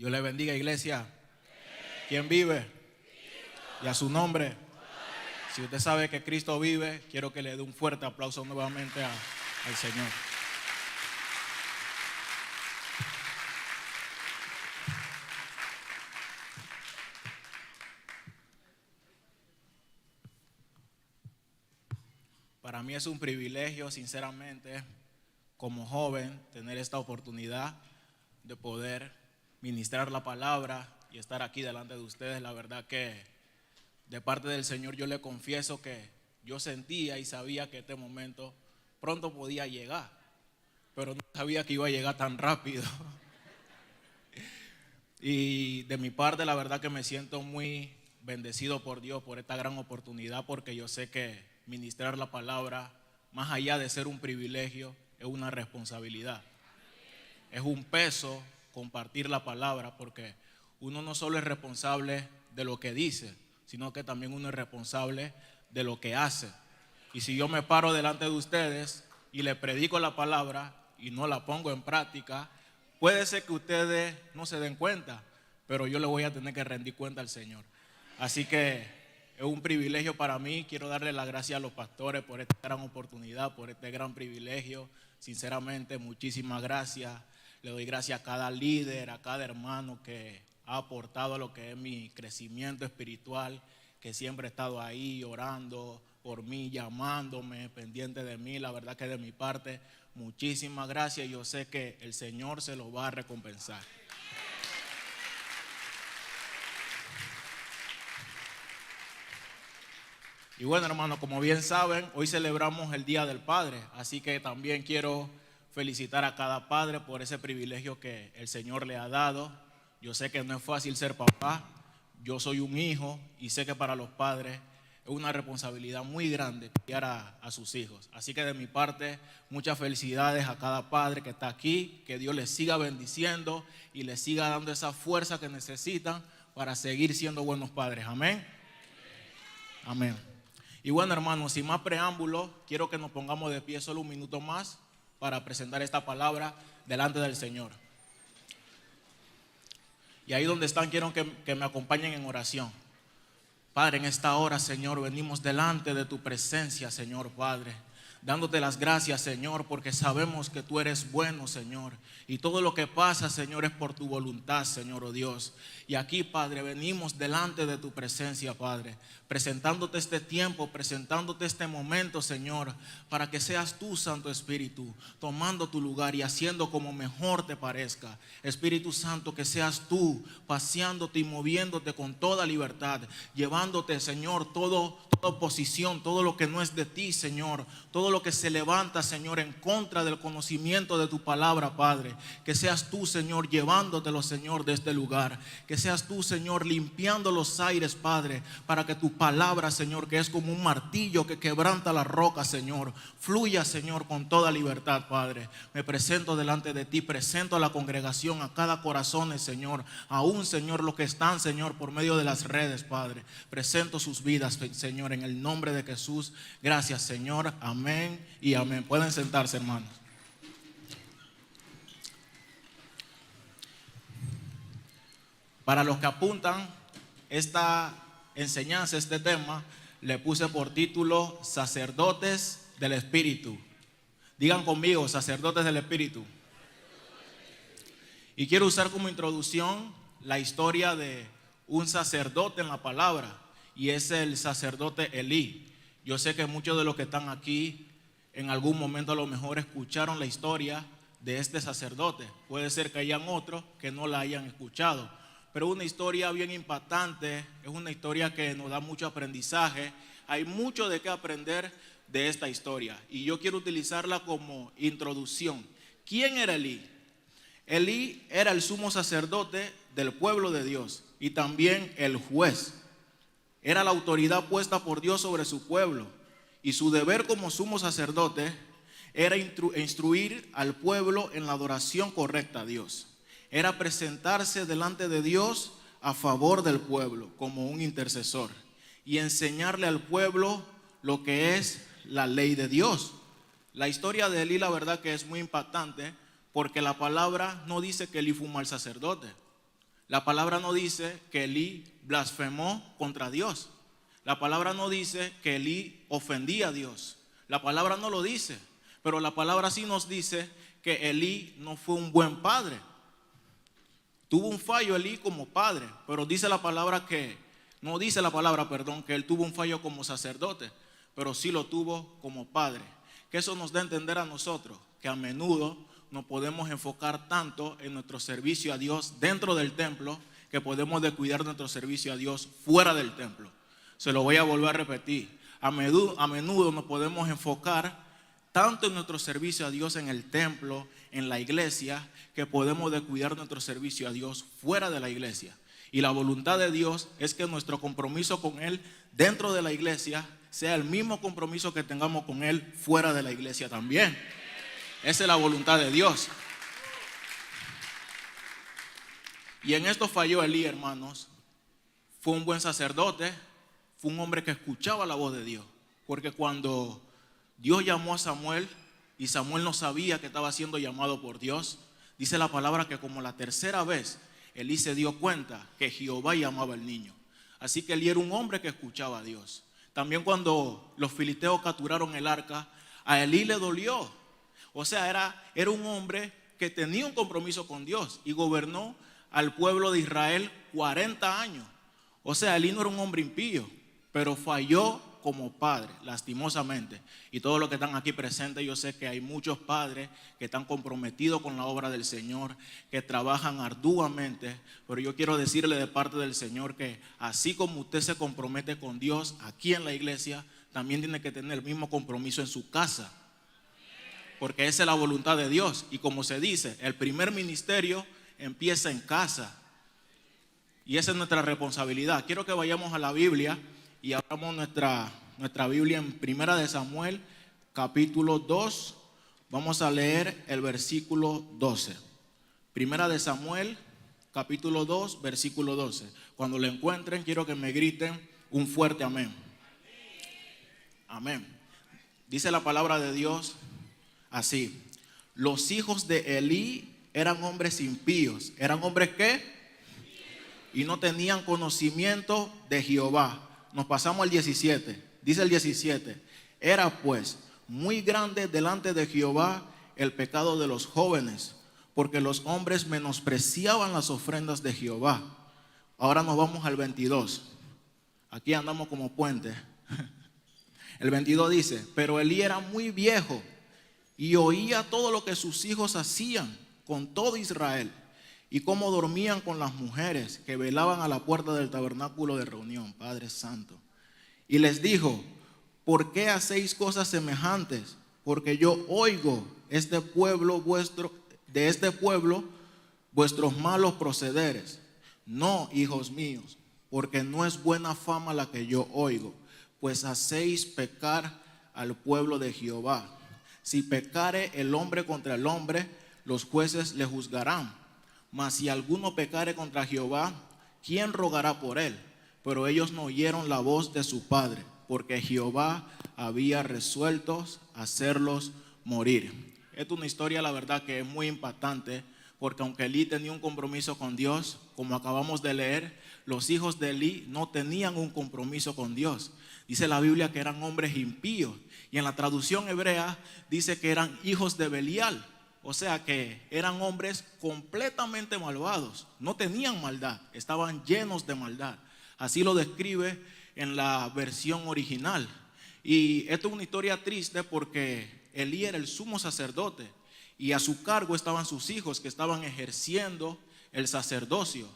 Dios le bendiga, iglesia. ¿Quién vive? Y a su nombre. Si usted sabe que Cristo vive, quiero que le dé un fuerte aplauso nuevamente al Señor. Para mí es un privilegio, sinceramente, como joven, tener esta oportunidad de poder ministrar la palabra y estar aquí delante de ustedes. La verdad que de parte del Señor yo le confieso que yo sentía y sabía que este momento pronto podía llegar, pero no sabía que iba a llegar tan rápido. Y de mi parte, la verdad que me siento muy bendecido por Dios por esta gran oportunidad, porque yo sé que ministrar la palabra, más allá de ser un privilegio, es una responsabilidad. Es un peso compartir la palabra, porque uno no solo es responsable de lo que dice, sino que también uno es responsable de lo que hace. Y si yo me paro delante de ustedes y le predico la palabra y no la pongo en práctica, puede ser que ustedes no se den cuenta, pero yo le voy a tener que rendir cuenta al Señor. Así que es un privilegio para mí. Quiero darle las gracias a los pastores por esta gran oportunidad, por este gran privilegio. Sinceramente, muchísimas gracias. Le doy gracias a cada líder, a cada hermano que ha aportado a lo que es mi crecimiento espiritual, que siempre ha estado ahí orando por mí, llamándome, pendiente de mí. La verdad que de mi parte, muchísimas gracias. Yo sé que el Señor se lo va a recompensar. Y bueno, hermano, como bien saben, hoy celebramos el Día del Padre, así que también quiero felicitar a cada padre por ese privilegio que el Señor le ha dado. Yo sé que no es fácil ser papá, yo soy un hijo y sé que para los padres es una responsabilidad muy grande criar a sus hijos. Así que de mi parte, muchas felicidades a cada padre que está aquí, que Dios les siga bendiciendo y les siga dando esa fuerza que necesitan para seguir siendo buenos padres. Amén. Amén. Y bueno, hermanos, sin más preámbulos, quiero que nos pongamos de pie solo un minuto más para presentar esta palabra delante del Señor. Y ahí donde están, quiero que me acompañen en oración. Padre, en esta hora, Señor, venimos delante de tu presencia, Señor Padre, dándote las gracias, Señor, porque sabemos que tú eres bueno, Señor, y todo lo que pasa, Señor, es por tu voluntad, Señor, oh Dios. Y aquí, Padre, venimos delante de tu presencia, Padre, presentándote este tiempo, presentándote este momento, Señor, para que seas tú, Santo Espíritu, tomando tu lugar y haciendo como mejor te parezca. Espíritu Santo, que seas tú paseándote y moviéndote con toda libertad, llevándote, Señor, toda oposición, todo lo que no es de ti, Señor, todo lo que se levanta, Señor, en contra del conocimiento de tu palabra, Padre. Que seas tú, Señor, llevándotelo, Señor, de este lugar. Que seas tú, Señor, limpiando los aires, Padre, para que tu palabra, Señor, que es como un martillo que quebranta la roca, Señor, fluya, Señor, con toda libertad, Padre. Me presento delante de ti, presento a la congregación, a cada corazón, Señor, aún, Señor, los que están, Señor, por medio de las redes, Padre. Presento sus vidas, Señor, en el nombre de Jesús. Gracias, Señor. Amén y amén. Pueden sentarse, hermanos. Para los que apuntan, esta enseñanza, este tema, le puse por título Sacerdotes del Espíritu. Digan conmigo, sacerdotes del Espíritu. Y quiero usar como introducción la historia de un sacerdote en la palabra, y es el sacerdote Elí. Yo sé que muchos de los que están aquí en algún momento a lo mejor escucharon la historia de este sacerdote. Puede ser que hayan otros que no la hayan escuchado, pero es una historia bien impactante, es una historia que nos da mucho aprendizaje. Hay mucho de qué aprender de esta historia y yo quiero utilizarla como introducción. ¿Quién era Elí? Elí era el sumo sacerdote del pueblo de Dios y también el juez. Era la autoridad puesta por Dios sobre su pueblo y su deber como sumo sacerdote era instruir al pueblo en la adoración correcta a Dios. Era presentarse delante de Dios a favor del pueblo como un intercesor y enseñarle al pueblo lo que es la ley de Dios. La historia de Elí, la verdad que es muy impactante, porque la palabra no dice que Elí fue un mal sacerdote. La palabra no dice que Elí blasfemó contra Dios. La palabra no dice que Elí ofendía a Dios. La palabra no lo dice. Pero la palabra sí nos dice que Elí no fue un buen padre. Tuvo un fallo Elí como padre, pero dice la palabra que, no dice la palabra, perdón, que él tuvo un fallo como sacerdote, pero sí lo tuvo como padre. Que eso nos da a entender a nosotros que a menudo no podemos enfocar tanto en nuestro servicio a Dios dentro del templo, que podemos descuidar nuestro servicio a Dios fuera del templo. Se lo voy a volver a repetir. A menudo nos podemos enfocar tanto en nuestro servicio a Dios en el templo, en la iglesia, que podemos descuidar nuestro servicio a Dios fuera de la iglesia. Y la voluntad de Dios es que nuestro compromiso con Él dentro de la iglesia sea el mismo compromiso que tengamos con Él fuera de la iglesia también. Esa es la voluntad de Dios. Y en esto falló Elí, hermanos. Fue un buen sacerdote, fue un hombre que escuchaba la voz de Dios. Porque cuando Dios llamó a Samuel y Samuel no sabía que estaba siendo llamado por Dios, dice la palabra que como la tercera vez Elí se dio cuenta que Jehová llamaba al niño. Así que Elí era un hombre que escuchaba a Dios. También cuando los filisteos capturaron el arca, a Elí le dolió. O sea, era un hombre que tenía un compromiso con Dios y gobernó al pueblo de Israel 40 años. O sea, Elí no era un hombre impío, pero falló como padre, lastimosamente. Y todos los que están aquí presentes, yo sé que hay muchos padres que están comprometidos con la obra del Señor, que trabajan arduamente, pero yo quiero decirle de parte del Señor que así como usted se compromete con Dios aquí en la iglesia, también tiene que tener el mismo compromiso en su casa, porque esa es la voluntad de Dios. Y como se dice, el primer ministerio empieza en casa, y esa es nuestra responsabilidad. Quiero que vayamos a la Biblia y abramos nuestra Biblia en Primera de Samuel, capítulo 2. Vamos a leer el versículo 12. Primera de Samuel, capítulo 2, versículo 12. Cuando lo encuentren, quiero que me griten un fuerte amén. Amén. Dice la palabra de Dios así: los hijos de Elí eran hombres impíos. ¿Eran hombres qué? Y no tenían conocimiento de Jehová. Nos pasamos al 17. Dice el 17: era pues muy grande delante de Jehová el pecado de los jóvenes, porque los hombres menospreciaban las ofrendas de Jehová. Ahora nos vamos al 22. Aquí andamos como puente. El 22 dice: pero Elí era muy viejo y oía todo lo que sus hijos hacían con todo Israel, y cómo dormían con las mujeres que velaban a la puerta del tabernáculo de reunión. Padre Santo. Y les dijo: ¿por qué hacéis cosas semejantes? Porque yo oigo de este pueblo vuestros malos procederes. No, hijos míos, porque no es buena fama la que yo oigo, pues hacéis pecar al pueblo de Jehová. Si pecare el hombre contra el hombre, los jueces le juzgarán. Mas si alguno pecare contra Jehová, ¿quién rogará por él? Pero ellos no oyeron la voz de su padre, porque Jehová había resuelto hacerlos morir. Esta es una historia, la verdad, que es muy impactante, porque aunque Elí tenía un compromiso con Dios, como acabamos de leer, los hijos de Elí no tenían un compromiso con Dios. Dice la Biblia que eran hombres impíos, y en la traducción hebrea dice que eran hijos de Belial. O sea que eran hombres completamente malvados, no tenían maldad, estaban llenos de maldad. Así lo describe en la versión original. Y esto es una historia triste porque Elí era el sumo sacerdote y a su cargo estaban sus hijos que estaban ejerciendo el sacerdocio.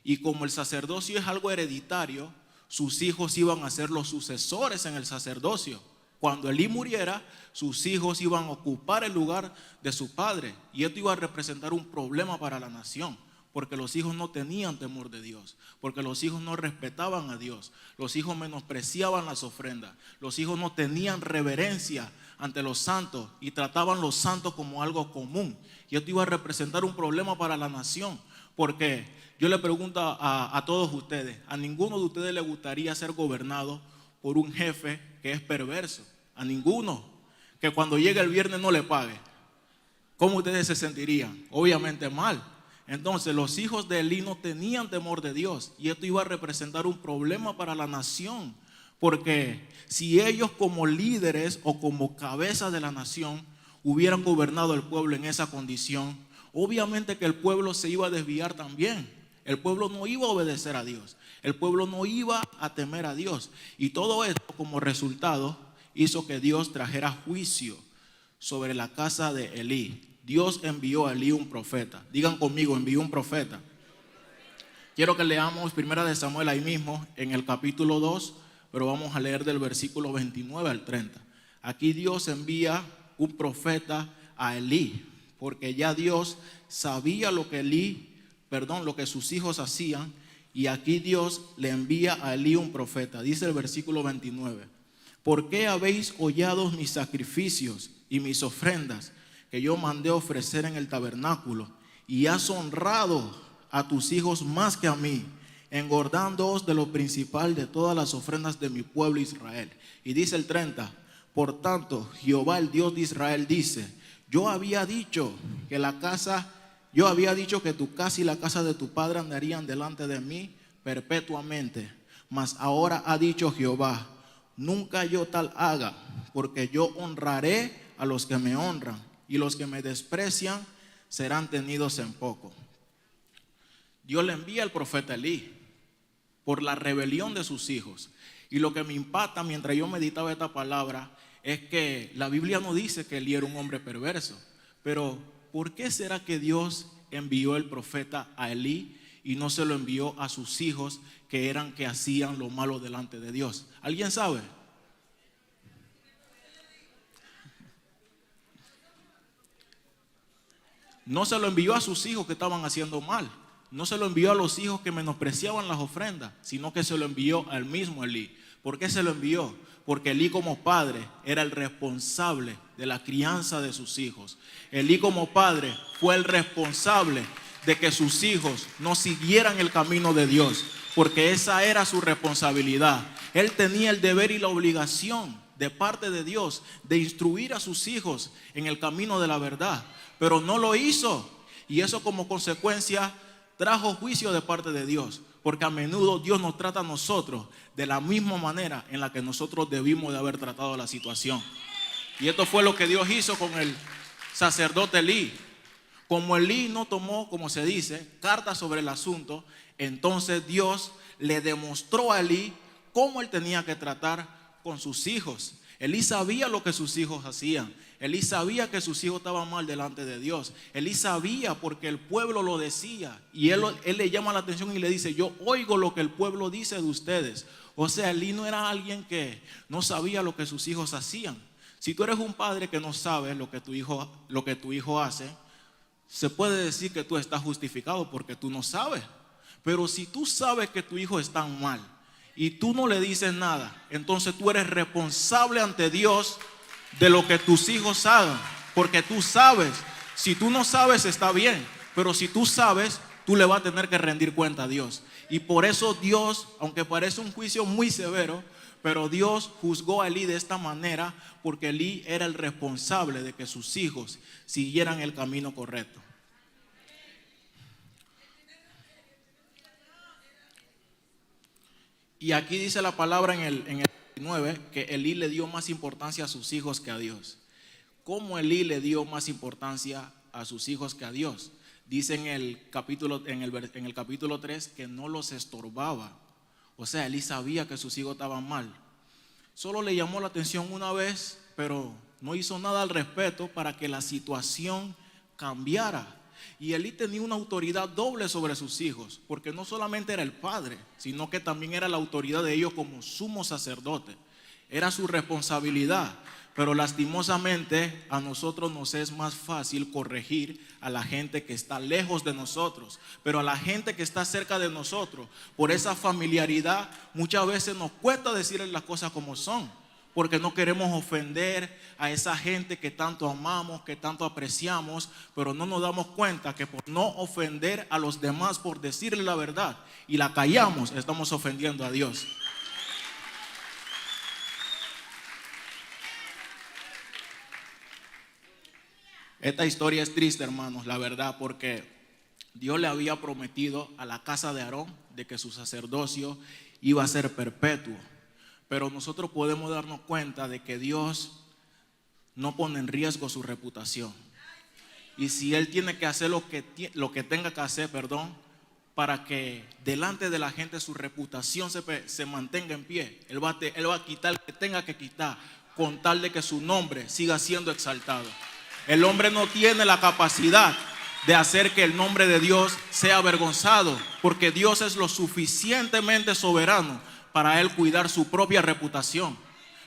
Y como el sacerdocio es algo hereditario, sus hijos iban a ser los sucesores en el sacerdocio. Cuando Elí muriera, sus hijos iban a ocupar el lugar de su padre, y esto iba a representar un problema para la nación, porque los hijos no tenían temor de Dios, porque los hijos no respetaban a Dios, los hijos menospreciaban las ofrendas, los hijos no tenían reverencia ante los santos y trataban los santos como algo común, y esto iba a representar un problema para la nación. Porque yo le pregunto a todos ustedes, ¿a ninguno de ustedes le gustaría ser gobernado por un jefe que es perverso? A ninguno. Que cuando llegue el viernes no le pague. ¿Cómo ustedes se sentirían? Obviamente mal. Entonces los hijos de Elí no tenían temor de Dios, y esto iba a representar un problema para la nación, porque si ellos como líderes o como cabezas de la nación hubieran gobernado el pueblo en esa condición, obviamente que el pueblo se iba a desviar también. El pueblo no iba a obedecer a Dios, el pueblo no iba a temer a Dios, y todo esto como resultado hizo que Dios trajera juicio sobre la casa de Elí. Dios envió a Elí un profeta. Digan conmigo, envió un profeta. Quiero que leamos primera de Samuel ahí mismo en el capítulo 2, pero vamos a leer del versículo 29 al 30. Aquí Dios envía un profeta a Elí, porque ya Dios sabía lo que sus hijos hacían, y aquí Dios le envía a Elí un profeta. Dice el versículo 29: ¿por qué habéis hollado mis sacrificios y mis ofrendas que yo mandé ofrecer en el tabernáculo, y has honrado a tus hijos más que a mí, engordándoos de lo principal de todas las ofrendas de mi pueblo Israel? Y dice el 30: por tanto, Jehová el Dios de Israel dice: yo había dicho que tu casa y la casa de tu padre andarían delante de mí perpetuamente. Mas ahora ha dicho Jehová: nunca yo tal haga, porque yo honraré a los que me honran, y los que me desprecian serán tenidos en poco. Dios le envía al profeta Elí por la rebelión de sus hijos. Y lo que me impacta mientras yo meditaba esta palabra es que la Biblia no dice que Elí era un hombre perverso. Pero ¿por qué será que Dios envió el profeta a Elí y no se lo envió a sus hijos que hacían lo malo delante de Dios? ¿Alguien sabe? No se lo envió a sus hijos que estaban haciendo mal. No se lo envió a los hijos que menospreciaban las ofrendas, sino que se lo envió al mismo Elí. ¿Por qué se lo envió? Porque Elí como padre era el responsable de la crianza de sus hijos. Elí como padre fue el responsable de que sus hijos no siguieran el camino de Dios, porque esa era su responsabilidad. Él tenía el deber y la obligación de parte de Dios de instruir a sus hijos en el camino de la verdad, pero no lo hizo, y eso como consecuencia trajo juicio de parte de Dios, porque a menudo Dios nos trata a nosotros de la misma manera en la que nosotros debimos de haber tratado la situación. Y esto fue lo que Dios hizo con el sacerdote Elí. Como Elí no tomó, como se dice, cartas sobre el asunto, entonces Dios le demostró a Elí cómo él tenía que tratar con sus hijos. Elí sabía lo que sus hijos hacían. Elí sabía que sus hijos estaban mal delante de Dios. Elí sabía porque el pueblo lo decía. Y él le llama la atención y le dice: yo oigo lo que el pueblo dice de ustedes. O sea, Elí no era alguien que no sabía lo que sus hijos hacían. Si tú eres un padre que no sabe lo que tu hijo hace, se puede decir que tú estás justificado porque tú no sabes. Pero si tú sabes que tu hijo está mal y tú no le dices nada, entonces tú eres responsable ante Dios de lo que tus hijos hagan, porque tú sabes. Si tú no sabes, está bien, pero si tú sabes, tú le vas a tener que rendir cuenta a Dios. Y por eso Dios, aunque parece un juicio muy severo, pero Dios juzgó a Elí de esta manera porque Elí era el responsable de que sus hijos siguieran el camino correcto. Y aquí dice la palabra en el 9 que Elí le dio más importancia a sus hijos que a Dios. ¿Cómo Elí le dio más importancia a sus hijos que a Dios? Dice en el capítulo 3 que no los estorbaba. O sea, Elí sabía que sus hijos estaban mal. Solo le llamó la atención una vez, pero no hizo nada al respecto para que la situación cambiara. Y Elí tenía una autoridad doble sobre sus hijos, porque no solamente era el padre, sino que también era la autoridad de ellos como sumo sacerdote. Era su responsabilidad. Pero lastimosamente a nosotros nos es más fácil corregir a la gente que está lejos de nosotros, pero a la gente que está cerca de nosotros, por esa familiaridad, muchas veces nos cuesta decirles las cosas como son, porque no queremos ofender a esa gente que tanto amamos, que tanto apreciamos, pero no nos damos cuenta que por no ofender a los demás, por decirle la verdad y la callamos, estamos ofendiendo a Dios. Esta historia es triste, hermanos, la verdad, porque Dios le había prometido a la casa de Aarón de que su sacerdocio iba a ser perpetuo. Pero nosotros podemos darnos cuenta de que Dios no pone en riesgo su reputación. Y si Él tiene que hacer lo que tenga que hacer, para que delante de la gente su reputación se mantenga en pie, Él va a quitar lo que tenga que quitar con tal de que su nombre siga siendo exaltado. El hombre no tiene la capacidad de hacer que el nombre de Dios sea avergonzado, porque Dios es lo suficientemente soberano para Él cuidar su propia reputación.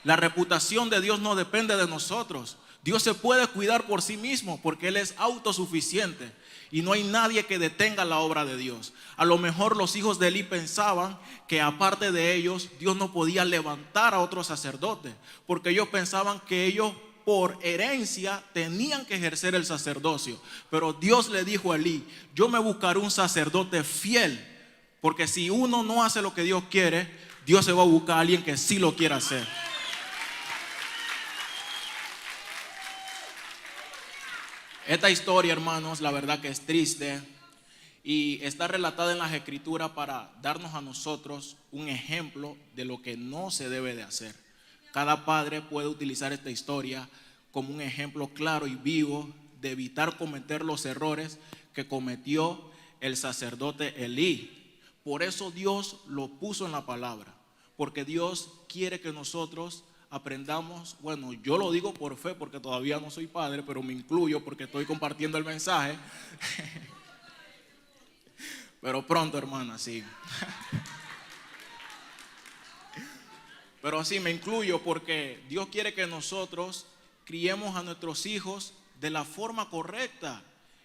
La reputación de Dios no depende de nosotros. Dios se puede cuidar por sí mismo porque Él es autosuficiente y no hay nadie que detenga la obra de Dios. A lo mejor los hijos de Elí pensaban que aparte de ellos Dios no podía levantar a otro sacerdote, porque ellos pensaban que ellos por herencia tenían que ejercer el sacerdocio. Pero Dios le dijo a Elí: yo me buscaré un sacerdote fiel, porque si uno no hace lo que Dios quiere, Dios se va a buscar a alguien que sí lo quiera hacer. Esta historia, hermanos, la verdad que es triste y está relatada en las Escrituras para darnos a nosotros un ejemplo de lo que no se debe de hacer. Cada padre puede utilizar esta historia como un ejemplo claro y vivo de evitar cometer los errores que cometió el sacerdote Elí. Por eso Dios lo puso en la palabra, porque Dios quiere que nosotros aprendamos. Bueno, yo lo digo por fe porque todavía no soy padre, pero me incluyo porque estoy compartiendo el mensaje. Pero pronto, hermana, sí. Pero sí, me incluyo porque Dios quiere que nosotros criemos a nuestros hijos de la forma correcta.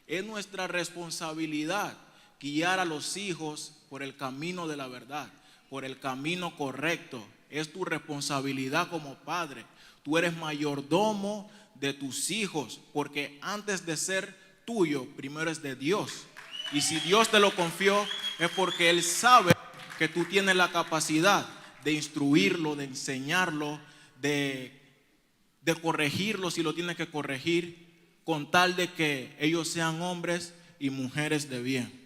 Es nuestra responsabilidad guiar a los hijos por el camino de la verdad, por el camino correcto. Es tu responsabilidad como padre. Tú eres mayordomo de tus hijos, porque antes de ser tuyo, primero es de Dios. Y si Dios te lo confió, es porque Él sabe que tú tienes la capacidad de instruirlo, de enseñarlo, de corregirlo si lo tienes que corregir, con tal de que ellos sean hombres y mujeres de bien.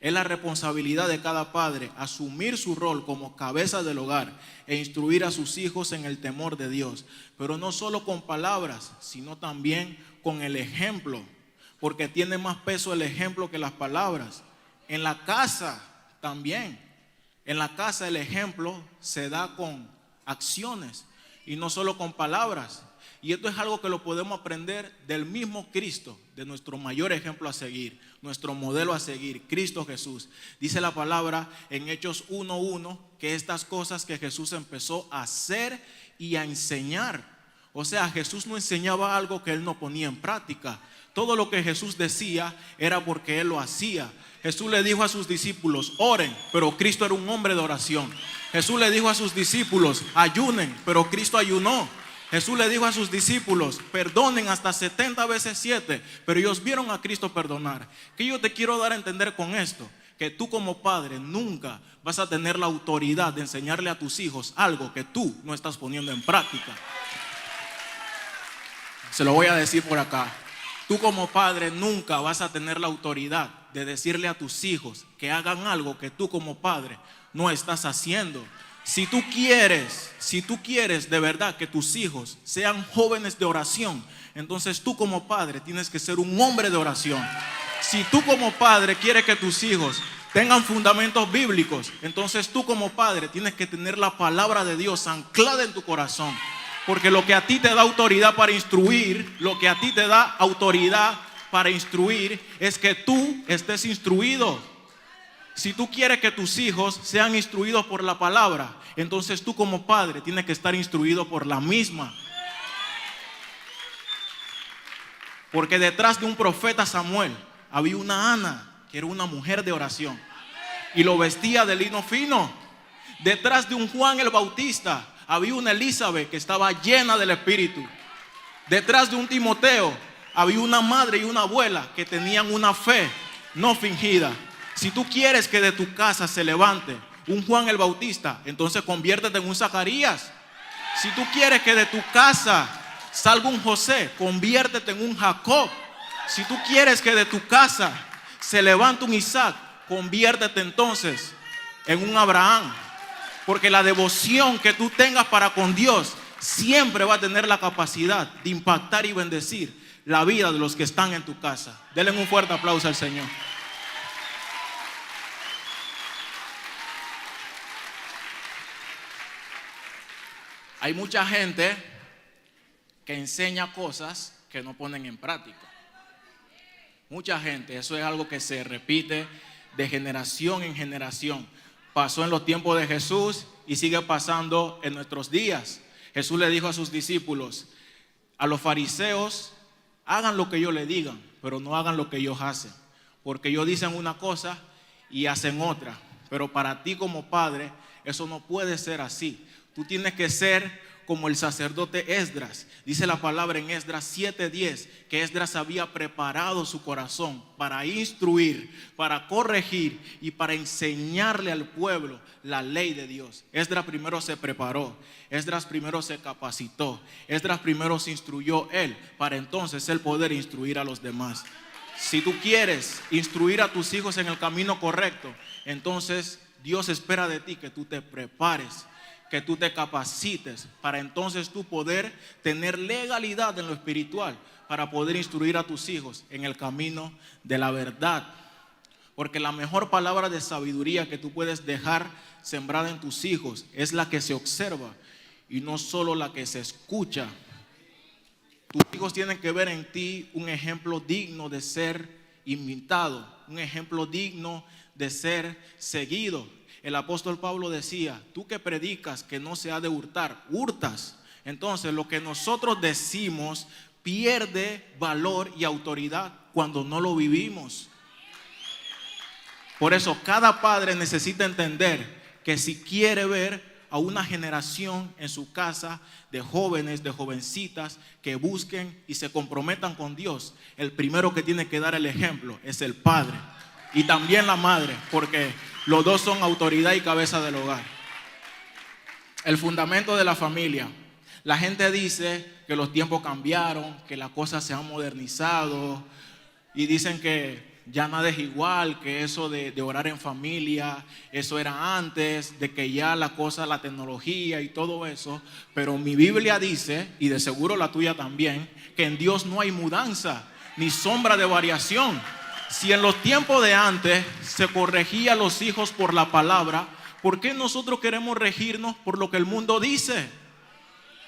Es la responsabilidad de cada padre asumir su rol como cabeza del hogar e instruir a sus hijos en el temor de Dios, pero no solo con palabras, sino también con el ejemplo, porque tiene más peso el ejemplo que las palabras. En la casa también, en la casa el ejemplo se da con acciones y no solo con palabras. Y esto es algo que lo podemos aprender del mismo Cristo, de nuestro mayor ejemplo a seguir, nuestro modelo a seguir, Cristo Jesús. Dice la palabra en Hechos 1:1 que estas cosas que Jesús empezó a hacer y a enseñar. O sea, Jesús no enseñaba algo que Él no ponía en práctica. Todo lo que Jesús decía era porque Él lo hacía. Jesús le dijo a sus discípulos: oren, pero Cristo era un hombre de oración. Jesús le dijo a sus discípulos: ayunen, pero Cristo ayunó. Jesús le dijo a sus discípulos: perdonen hasta 70 veces 7, pero ellos vieron a Cristo perdonar. ¿Qué yo te quiero dar a entender con esto? Que tú como padre nunca vas a tener la autoridad de enseñarle a tus hijos algo que tú no estás poniendo en práctica. Se lo voy a decir por acá. Tú como padre nunca vas a tener la autoridad de decirle a tus hijos que hagan algo que tú como padre no estás haciendo. Si tú quieres de verdad que tus hijos sean jóvenes de oración, entonces tú como padre tienes que ser un hombre de oración. Si tú como padre quieres que tus hijos tengan fundamentos bíblicos, entonces tú como padre tienes que tener la palabra de Dios anclada en tu corazón. Porque lo que a ti te da autoridad para instruir, es que tú estés instruido. Si tú quieres que tus hijos sean instruidos por la palabra, entonces tú como padre tienes que estar instruido por la misma. Porque detrás de un profeta Samuel había una Ana, que era una mujer de oración, y lo vestía de lino fino. Detrás de un Juan el Bautista había una Elizabeth que estaba llena del Espíritu. Detrás de un Timoteo había una madre y una abuela que tenían una fe no fingida. Si tú quieres que de tu casa se levante un Juan el Bautista, entonces conviértete en un Zacarías. Si tú quieres que de tu casa salga un José, conviértete en un Jacob. Si tú quieres que de tu casa se levanta un Isaac, conviértete entonces en un Abraham. Porque la devoción que tú tengas para con Dios siempre va a tener la capacidad de impactar y bendecir la vida de los que están en tu casa. Denle un fuerte aplauso al Señor. Hay mucha gente que enseña cosas que no ponen en práctica. Mucha gente, eso es algo que se repite de generación en generación. Pasó en los tiempos de Jesús y sigue pasando en nuestros días. Jesús le dijo a sus discípulos, a los fariseos, hagan lo que yo les digan, pero no hagan lo que ellos hacen. Porque ellos dicen una cosa y hacen otra. Pero para ti como padre, eso no puede ser así. Tú tienes que ser como el sacerdote Esdras. Dice la palabra en Esdras 7:10 que Esdras había preparado su corazón para instruir, para corregir y para enseñarle al pueblo la ley de Dios. Esdras primero se preparó, Esdras primero se capacitó, Esdras primero se instruyó él para entonces él poder instruir a los demás. Si tú quieres instruir a tus hijos en el camino correcto, entonces Dios espera de ti que tú te prepares, que tú te capacites para entonces tú poder tener legalidad en lo espiritual para poder instruir a tus hijos en el camino de la verdad. Porque la mejor palabra de sabiduría que tú puedes dejar sembrada en tus hijos es la que se observa y no solo la que se escucha. Tus hijos tienen que ver en ti un ejemplo digno de ser imitado, un ejemplo digno de ser seguido. El apóstol Pablo decía, tú que predicas que no se ha de hurtar, hurtas. Entonces lo que nosotros decimos pierde valor y autoridad cuando no lo vivimos. Por eso cada padre necesita entender que si quiere ver a una generación en su casa de jóvenes, de jovencitas que busquen y se comprometan con Dios, el primero que tiene que dar el ejemplo es el padre y también la madre, porque los dos son autoridad y cabeza del hogar. El fundamento de la familia. La gente dice que los tiempos cambiaron, que las cosas se han modernizado y dicen que ya nada es igual, que eso de orar en familia, eso era antes, de que ya la cosa, la tecnología y todo eso. Pero mi Biblia dice, y de seguro la tuya también, que en Dios no hay mudanza ni sombra de variación. Si en los tiempos de antes se corregía a los hijos por la palabra, ¿por qué nosotros queremos regirnos por lo que el mundo dice?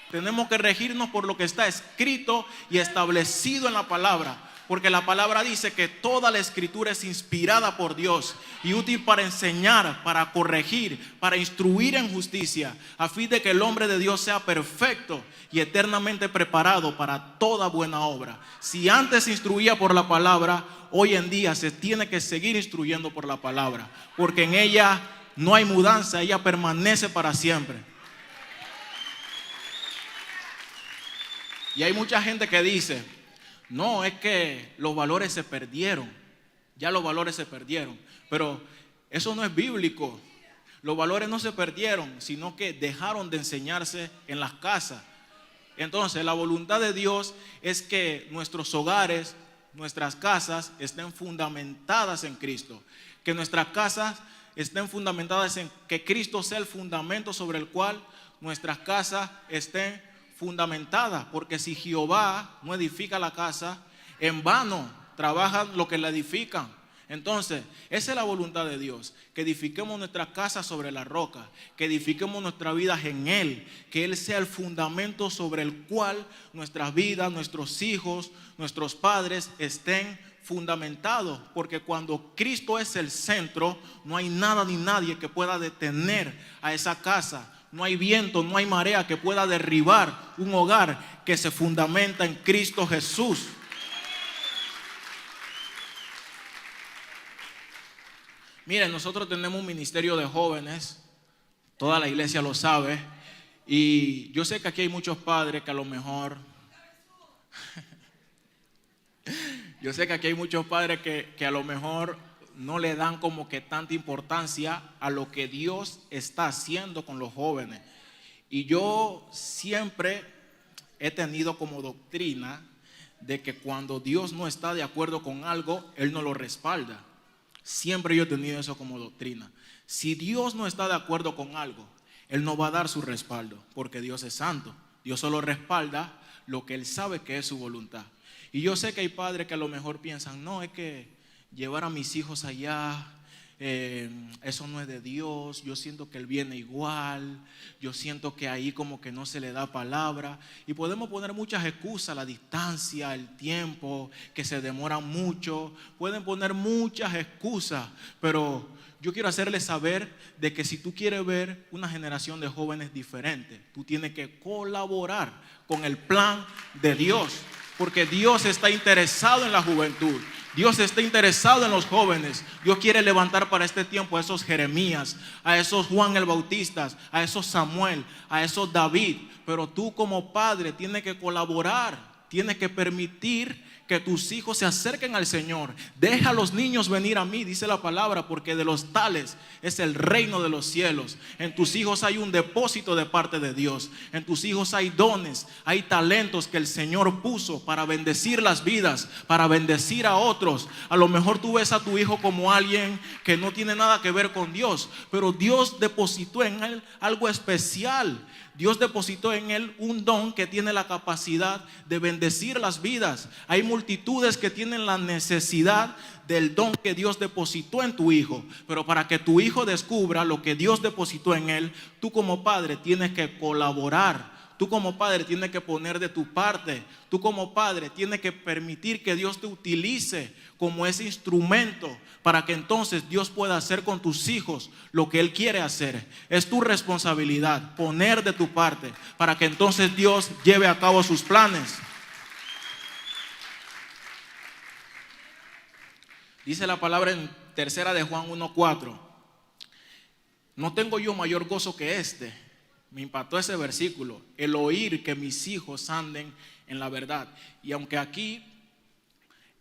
Tenemos que regirnos por lo que está escrito y establecido en la palabra. Porque la palabra dice que toda la escritura es inspirada por Dios y útil para enseñar, para corregir, para instruir en justicia, a fin de que el hombre de Dios sea perfecto y eternamente preparado para toda buena obra. Si antes se instruía por la palabra, hoy en día se tiene que seguir instruyendo por la palabra, porque en ella no hay mudanza, ella permanece para siempre. Y hay mucha gente que dice, no, es que los valores se perdieron. Ya los valores se perdieron. Pero eso no es bíblico. Los valores no se perdieron, sino que dejaron de enseñarse en las casas. Entonces, la voluntad de Dios es que nuestros hogares, nuestras casas estén fundamentadas en Cristo. Que nuestras casas estén fundamentadas en que Cristo sea el fundamento sobre el cual nuestras casas estén fundamentada, porque si Jehová no edifica la casa, en vano trabajan los que la edifican. Entonces, esa es la voluntad de Dios, que edifiquemos nuestra casa sobre la roca, que edifiquemos nuestras vidas en Él, que Él sea el fundamento sobre el cual nuestras vidas, nuestros hijos, nuestros padres estén fundamentados, porque cuando Cristo es el centro, no hay nada ni nadie que pueda detener a esa casa. No hay viento, no hay marea que pueda derribar un hogar que se fundamenta en Cristo Jesús. Miren, nosotros tenemos un ministerio de jóvenes, toda la iglesia lo sabe, y yo sé que aquí hay muchos padres que a lo mejor, yo sé que aquí hay muchos padres que a lo mejor no le dan como que tanta importancia a lo que Dios está haciendo con los jóvenes. Y yo siempre he tenido como doctrina de que cuando Dios no está de acuerdo con algo, Él no lo respalda. Siempre yo he tenido eso como doctrina. Si Dios no está de acuerdo con algo, Él no va a dar su respaldo, porque Dios es santo. Dios solo respalda lo que Él sabe que es su voluntad. Y yo sé que hay padres que a lo mejor piensan, no, es que llevar a mis hijos allá, eso no es de Dios. Yo siento que Él viene igual, yo siento que ahí como que no se le da palabra. Y podemos poner muchas excusas, la distancia, el tiempo, que se demora mucho. Pueden poner muchas excusas, pero yo quiero hacerles saber de que si tú quieres ver una generación de jóvenes diferente, tú tienes que colaborar con el plan de Dios, porque Dios está interesado en la juventud. Dios está interesado en los jóvenes. Dios quiere levantar para este tiempo a esos Jeremías, a esos Juan el Bautista, a esos Samuel, a esos David. Pero tú como padre tienes que colaborar, tienes que permitir que tus hijos se acerquen al Señor. Deja a los niños venir a mí, dice la palabra, porque de los tales es el reino de los cielos. En tus hijos hay un depósito de parte de Dios. En tus hijos hay dones, hay talentos que el Señor puso para bendecir las vidas, para bendecir a otros. A lo mejor tú ves a tu hijo como alguien que no tiene nada que ver con Dios, pero Dios depositó en él algo especial. Dios depositó en él un don que tiene la capacidad de bendecir las vidas. Hay multitudes que tienen la necesidad del don que Dios depositó en tu hijo. Pero para que tu hijo descubra lo que Dios depositó en él, tú como padre tienes que colaborar. Tú como padre tienes que poner de tu parte. Tú como padre tienes que permitir que Dios te utilice como ese instrumento para que entonces Dios pueda hacer con tus hijos lo que Él quiere hacer. Es tu responsabilidad poner de tu parte para que entonces Dios lleve a cabo sus planes. Dice la palabra en 3 de Juan 1:4. No tengo yo mayor gozo que este. Me impactó ese versículo, el oír que mis hijos anden en la verdad. Y aunque aquí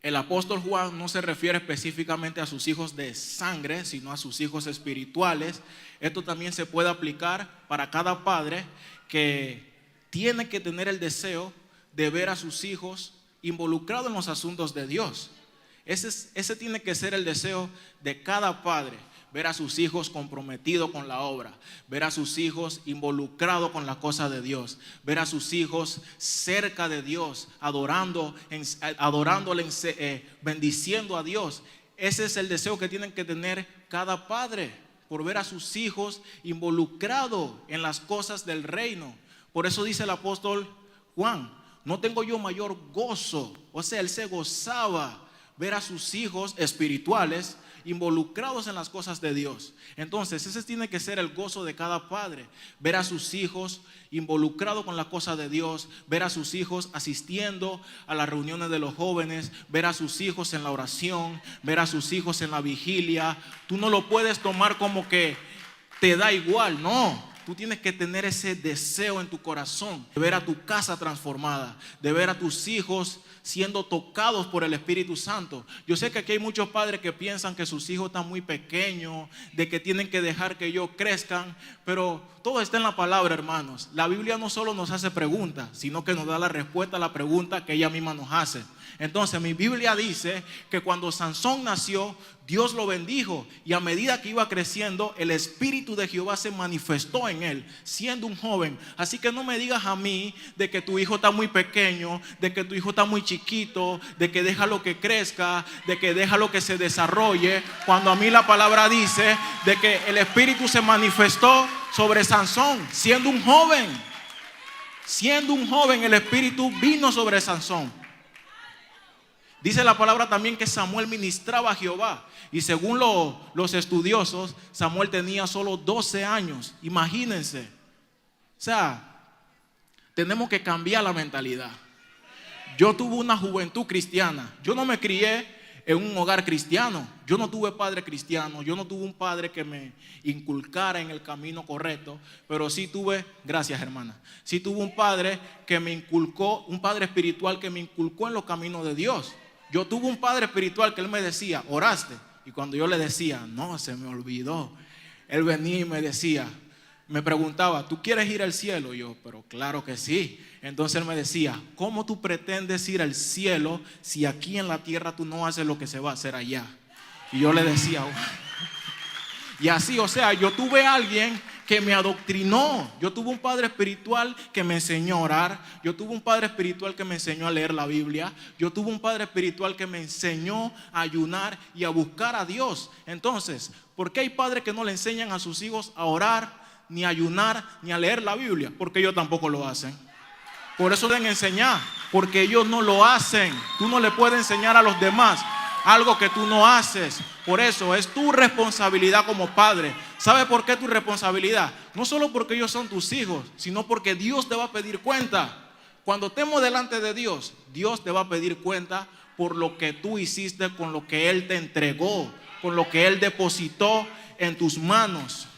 el apóstol Juan no se refiere específicamente a sus hijos de sangre, sino a sus hijos espirituales, esto también se puede aplicar para cada padre que tiene que tener el deseo de ver a sus hijos involucrados en los asuntos de Dios. Ese tiene que ser el deseo de cada padre. Ver a sus hijos comprometidos con la obra, ver a sus hijos involucrados con la cosa de Dios, ver a sus hijos cerca de Dios, adorándole, bendiciendo a Dios. Ese es el deseo que tienen que tener cada padre, por ver a sus hijos involucrados en las cosas del reino. Por eso dice el apóstol Juan, no tengo yo mayor gozo. O sea, él se gozaba ver a sus hijos espirituales involucrados en las cosas de Dios. Entonces ese tiene que ser el gozo de cada padre, ver a sus hijos involucrados con la cosa de Dios, ver a sus hijos asistiendo a las reuniones de los jóvenes, ver a sus hijos en la oración, ver a sus hijos en la vigilia. Tú no lo puedes tomar como que te da igual, no. Tú tienes que tener ese deseo en tu corazón de ver a tu casa transformada, de ver a tus hijos siendo tocados por el Espíritu Santo. Yo sé que aquí hay muchos padres que piensan que sus hijos están muy pequeños, de que tienen que dejar que ellos crezcan, pero todo está en la palabra, hermanos. La Biblia no solo nos hace preguntas, sino que nos da la respuesta a la pregunta que ella misma nos hace. Entonces mi Biblia dice que cuando Sansón nació, Dios lo bendijo, y a medida que iba creciendo, el Espíritu de Jehová se manifestó en él, siendo un joven. Así que no me digas a mí de que tu hijo está muy pequeño, de que tu hijo está muy chiquito, de que déjalo que crezca, de que déjalo que se desarrolle, cuando a mí la palabra dice de que el Espíritu se manifestó sobre Sansón, siendo un joven. Siendo un joven, el Espíritu vino sobre Sansón. Dice la palabra también que Samuel ministraba a Jehová. Y según los estudiosos, Samuel tenía solo 12 años. Imagínense. O sea, tenemos que cambiar la mentalidad. Yo tuve una juventud cristiana. Yo no me crié en un hogar cristiano. Yo no tuve padre cristiano. Yo no tuve un padre que me inculcara en el camino correcto. Pero sí tuve, gracias hermana, sí tuve un padre que me inculcó, un padre espiritual que me inculcó en los caminos de Dios. Yo tuve un padre espiritual que él me decía, ¿oraste? Y cuando yo le decía, no, se me olvidó, él venía y me decía, me preguntaba, ¿tú quieres ir al cielo? Y yo, pero claro que sí. Entonces él me decía, ¿cómo tú pretendes ir al cielo si aquí en la tierra tú no haces lo que se va a hacer allá? Y yo le decía, y así, o sea, yo tuve a alguien que me adoctrinó. Yo tuve un padre espiritual que me enseñó a orar. Yo tuve un padre espiritual que me enseñó a leer la Biblia. Yo tuve un padre espiritual que me enseñó a ayunar y a buscar a Dios. Entonces, ¿por qué hay padres que no le enseñan a sus hijos a orar, ni a ayunar, ni a leer la Biblia? Porque ellos tampoco lo hacen. Por eso deben enseñar, porque ellos no lo hacen. Tú no le puedes enseñar a los demás algo que tú no haces. Por eso es tu responsabilidad como padre. ¿Sabe por qué tu responsabilidad? No solo porque ellos son tus hijos, sino porque Dios te va a pedir cuenta. Cuando estemos delante de Dios, Dios te va a pedir cuenta por lo que tú hiciste con lo que Él te entregó, con lo que Él depositó en tus manos.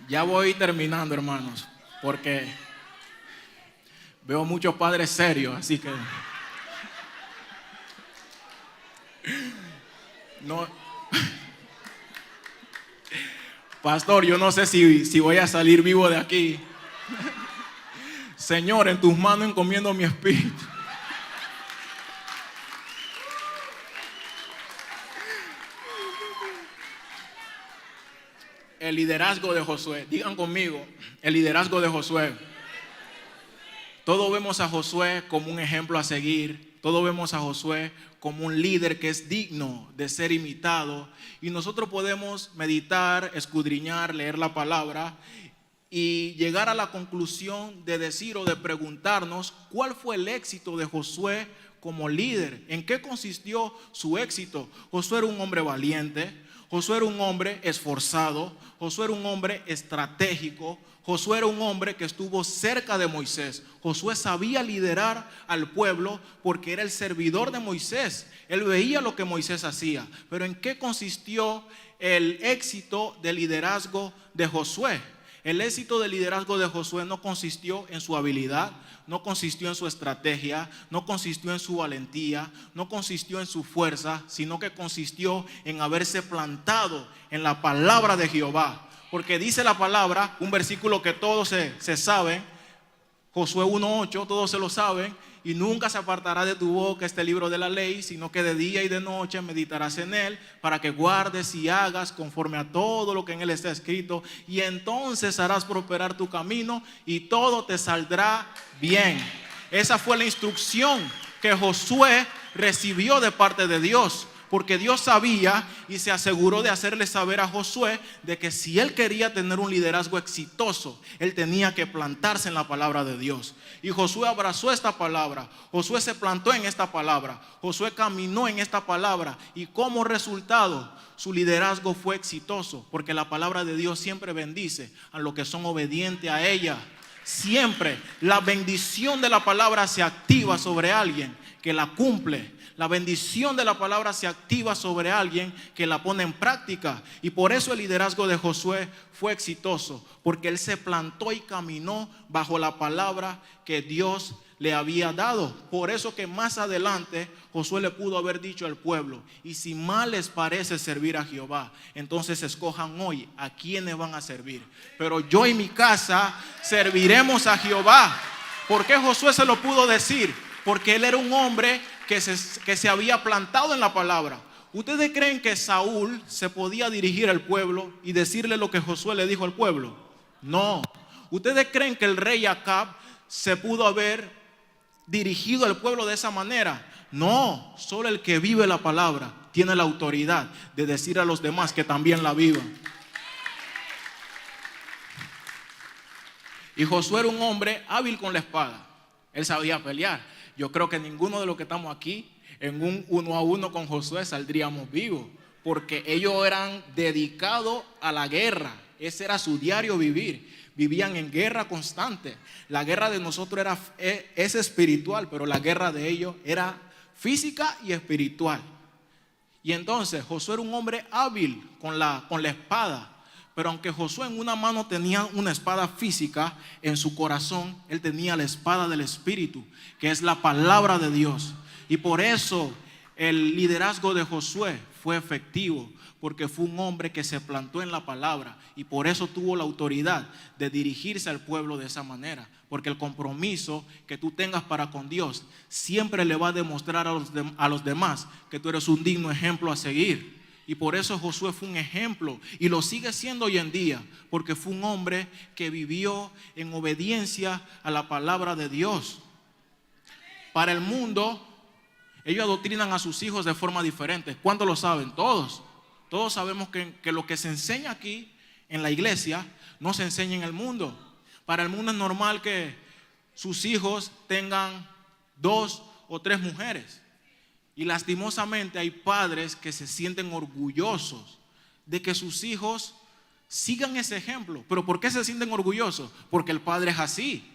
Ya voy terminando, hermanos, porque veo muchos padres serios, así que no. Pastor, yo no sé si voy a salir vivo de aquí. Señor, en tus manos encomiendo mi espíritu. El liderazgo de Josué. Digan conmigo, el liderazgo de Josué. Todos vemos a Josué como un ejemplo a seguir. Todos vemos a Josué como un líder que es digno de ser imitado. Y nosotros podemos meditar, escudriñar, leer la palabra y llegar a la conclusión de decir o de preguntarnos cuál fue el éxito de Josué como líder. ¿En qué consistió su éxito? Josué era un hombre valiente. Josué era un hombre esforzado. Josué era un hombre estratégico. Josué era un hombre que estuvo cerca de Moisés. Josué sabía liderar al pueblo porque era el servidor de Moisés. Él veía lo que Moisés hacía. Pero ¿en qué consistió el éxito del liderazgo de Josué? El éxito del liderazgo de Josué no consistió en su habilidad, no consistió en su estrategia, no consistió en su valentía, no consistió en su fuerza, sino que consistió en haberse plantado en la palabra de Jehová. Porque dice la palabra, un versículo que todos se saben, Josué 1:8, todos se lo saben, y nunca se apartará de tu boca este libro de la ley, sino que de día y de noche meditarás en él, para que guardes y hagas conforme a todo lo que en él está escrito, y entonces harás prosperar tu camino y todo te saldrá bien. Esa fue la instrucción que Josué recibió de parte de Dios. Porque Dios sabía y se aseguró de hacerle saber a Josué de que si él quería tener un liderazgo exitoso, él tenía que plantarse en la palabra de Dios. Y Josué abrazó esta palabra. Josué se plantó en esta palabra. Josué caminó en esta palabra. Y como resultado, su liderazgo fue exitoso. Porque la palabra de Dios siempre bendice a los que son obedientes a ella. Siempre la bendición de la palabra se activa sobre alguien que la cumple. La bendición de la palabra se activa sobre alguien que la pone en práctica. Y por eso el liderazgo de Josué fue exitoso. Porque él se plantó y caminó bajo la palabra que Dios le había dado. Por eso que más adelante Josué le pudo haber dicho al pueblo: y si mal les parece servir a Jehová, entonces escojan hoy a quienes van a servir. Pero yo y mi casa serviremos a Jehová. ¿Por qué Josué se lo pudo decir? Porque él era un hombre que se había plantado en la palabra. ¿Ustedes creen que Saúl se podía dirigir al pueblo y decirle lo que Josué le dijo al pueblo? No. ¿Ustedes creen que el rey Acab se pudo haber dirigido al pueblo de esa manera? No. Solo el que vive la palabra tiene la autoridad de decir a los demás que también la vivan. Y Josué era un hombre hábil con la espada. Él sabía pelear. Yo creo que ninguno de los que estamos aquí en un 1-1 con Josué saldríamos vivos, porque ellos eran dedicados a la guerra. Ese era su diario vivir. Vivían en guerra constante. La guerra de nosotros es espiritual, pero la guerra de ellos era física y espiritual. Y entonces Josué era un hombre hábil con la espada. Pero aunque Josué en una mano tenía una espada física, en su corazón él tenía la espada del Espíritu, que es la palabra de Dios. Y por eso el liderazgo de Josué fue efectivo, porque fue un hombre que se plantó en la palabra y por eso tuvo la autoridad de dirigirse al pueblo de esa manera. Porque el compromiso que tú tengas para con Dios siempre le va a demostrar a los demás que tú eres un digno ejemplo a seguir. Y por eso Josué fue un ejemplo y lo sigue siendo hoy en día, porque fue un hombre que vivió en obediencia a la palabra de Dios. Para el mundo, ellos adoctrinan a sus hijos de forma diferente. ¿Cuántos lo saben? Todos. Todos sabemos que lo que se enseña aquí en la iglesia no se enseña en el mundo. Para el mundo es normal que sus hijos tengan 2 o 3 mujeres. Y lastimosamente hay padres que se sienten orgullosos de que sus hijos sigan ese ejemplo. ¿Pero por qué se sienten orgullosos? Porque el padre es así.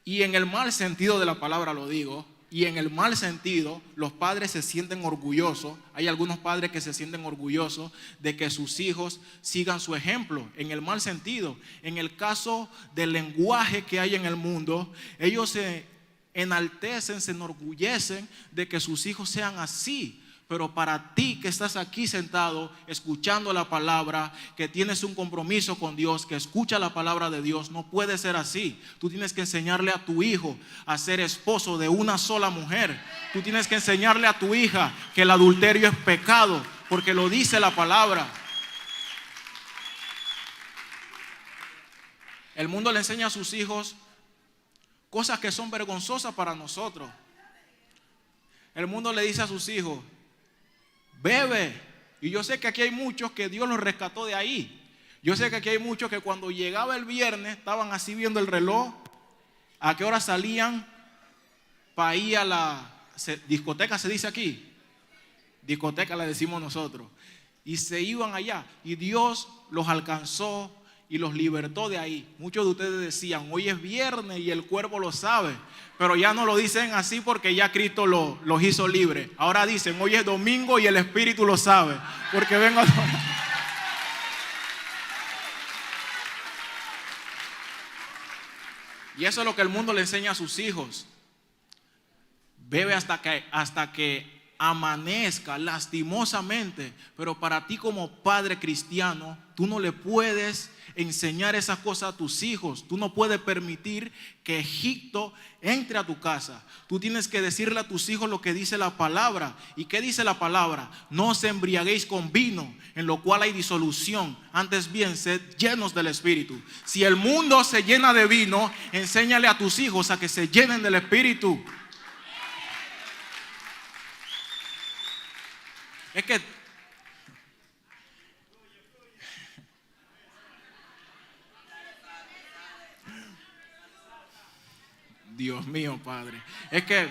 Y en el mal sentido de la palabra lo digo. Y en el mal sentido, los padres se sienten orgullosos. Hay algunos padres que se sienten orgullosos de que sus hijos sigan su ejemplo. En el mal sentido. En el caso del lenguaje que hay en el mundo, ellos se enaltecen, se enorgullecen de que sus hijos sean así. Pero para ti que estás aquí sentado escuchando la palabra, que tienes un compromiso con Dios, que escucha la palabra de Dios, no puede ser así. Tú tienes que enseñarle a tu hijo a ser esposo de una sola mujer. Tú tienes que enseñarle a tu hija que el adulterio es pecado, porque lo dice la palabra. El mundo le enseña a sus hijos cosas que son vergonzosas para nosotros. El mundo le dice a sus hijos: bebe. Y yo sé que aquí hay muchos que Dios los rescató de ahí. Yo sé que aquí hay muchos que cuando llegaba el viernes estaban así viendo el reloj, a qué hora salían para ir a la discoteca, se dice aquí. Discoteca la decimos nosotros. Y se iban allá. Y Dios los alcanzó y los libertó de ahí. Muchos de ustedes decían: hoy es viernes y el cuerpo lo sabe. Pero ya no lo dicen así porque ya Cristo los hizo libres. Ahora dicen: hoy es domingo y el Espíritu lo sabe, porque vengo a adorar. Y eso es lo que el mundo le enseña a sus hijos. Bebe hasta que amanezca, lastimosamente. Pero para ti como padre cristiano, tú no le puedes enseñar esas cosas a tus hijos. Tú no puedes permitir que Egipto entre a tu casa. Tú tienes que decirle a tus hijos lo que dice la palabra. ¿Y qué dice la palabra? No os embriaguéis con vino, en lo cual hay disolución. Antes bien, sed llenos del Espíritu. Si el mundo se llena de vino, enséñale a tus hijos a que se llenen del Espíritu. Es que Dios mío, Padre, es que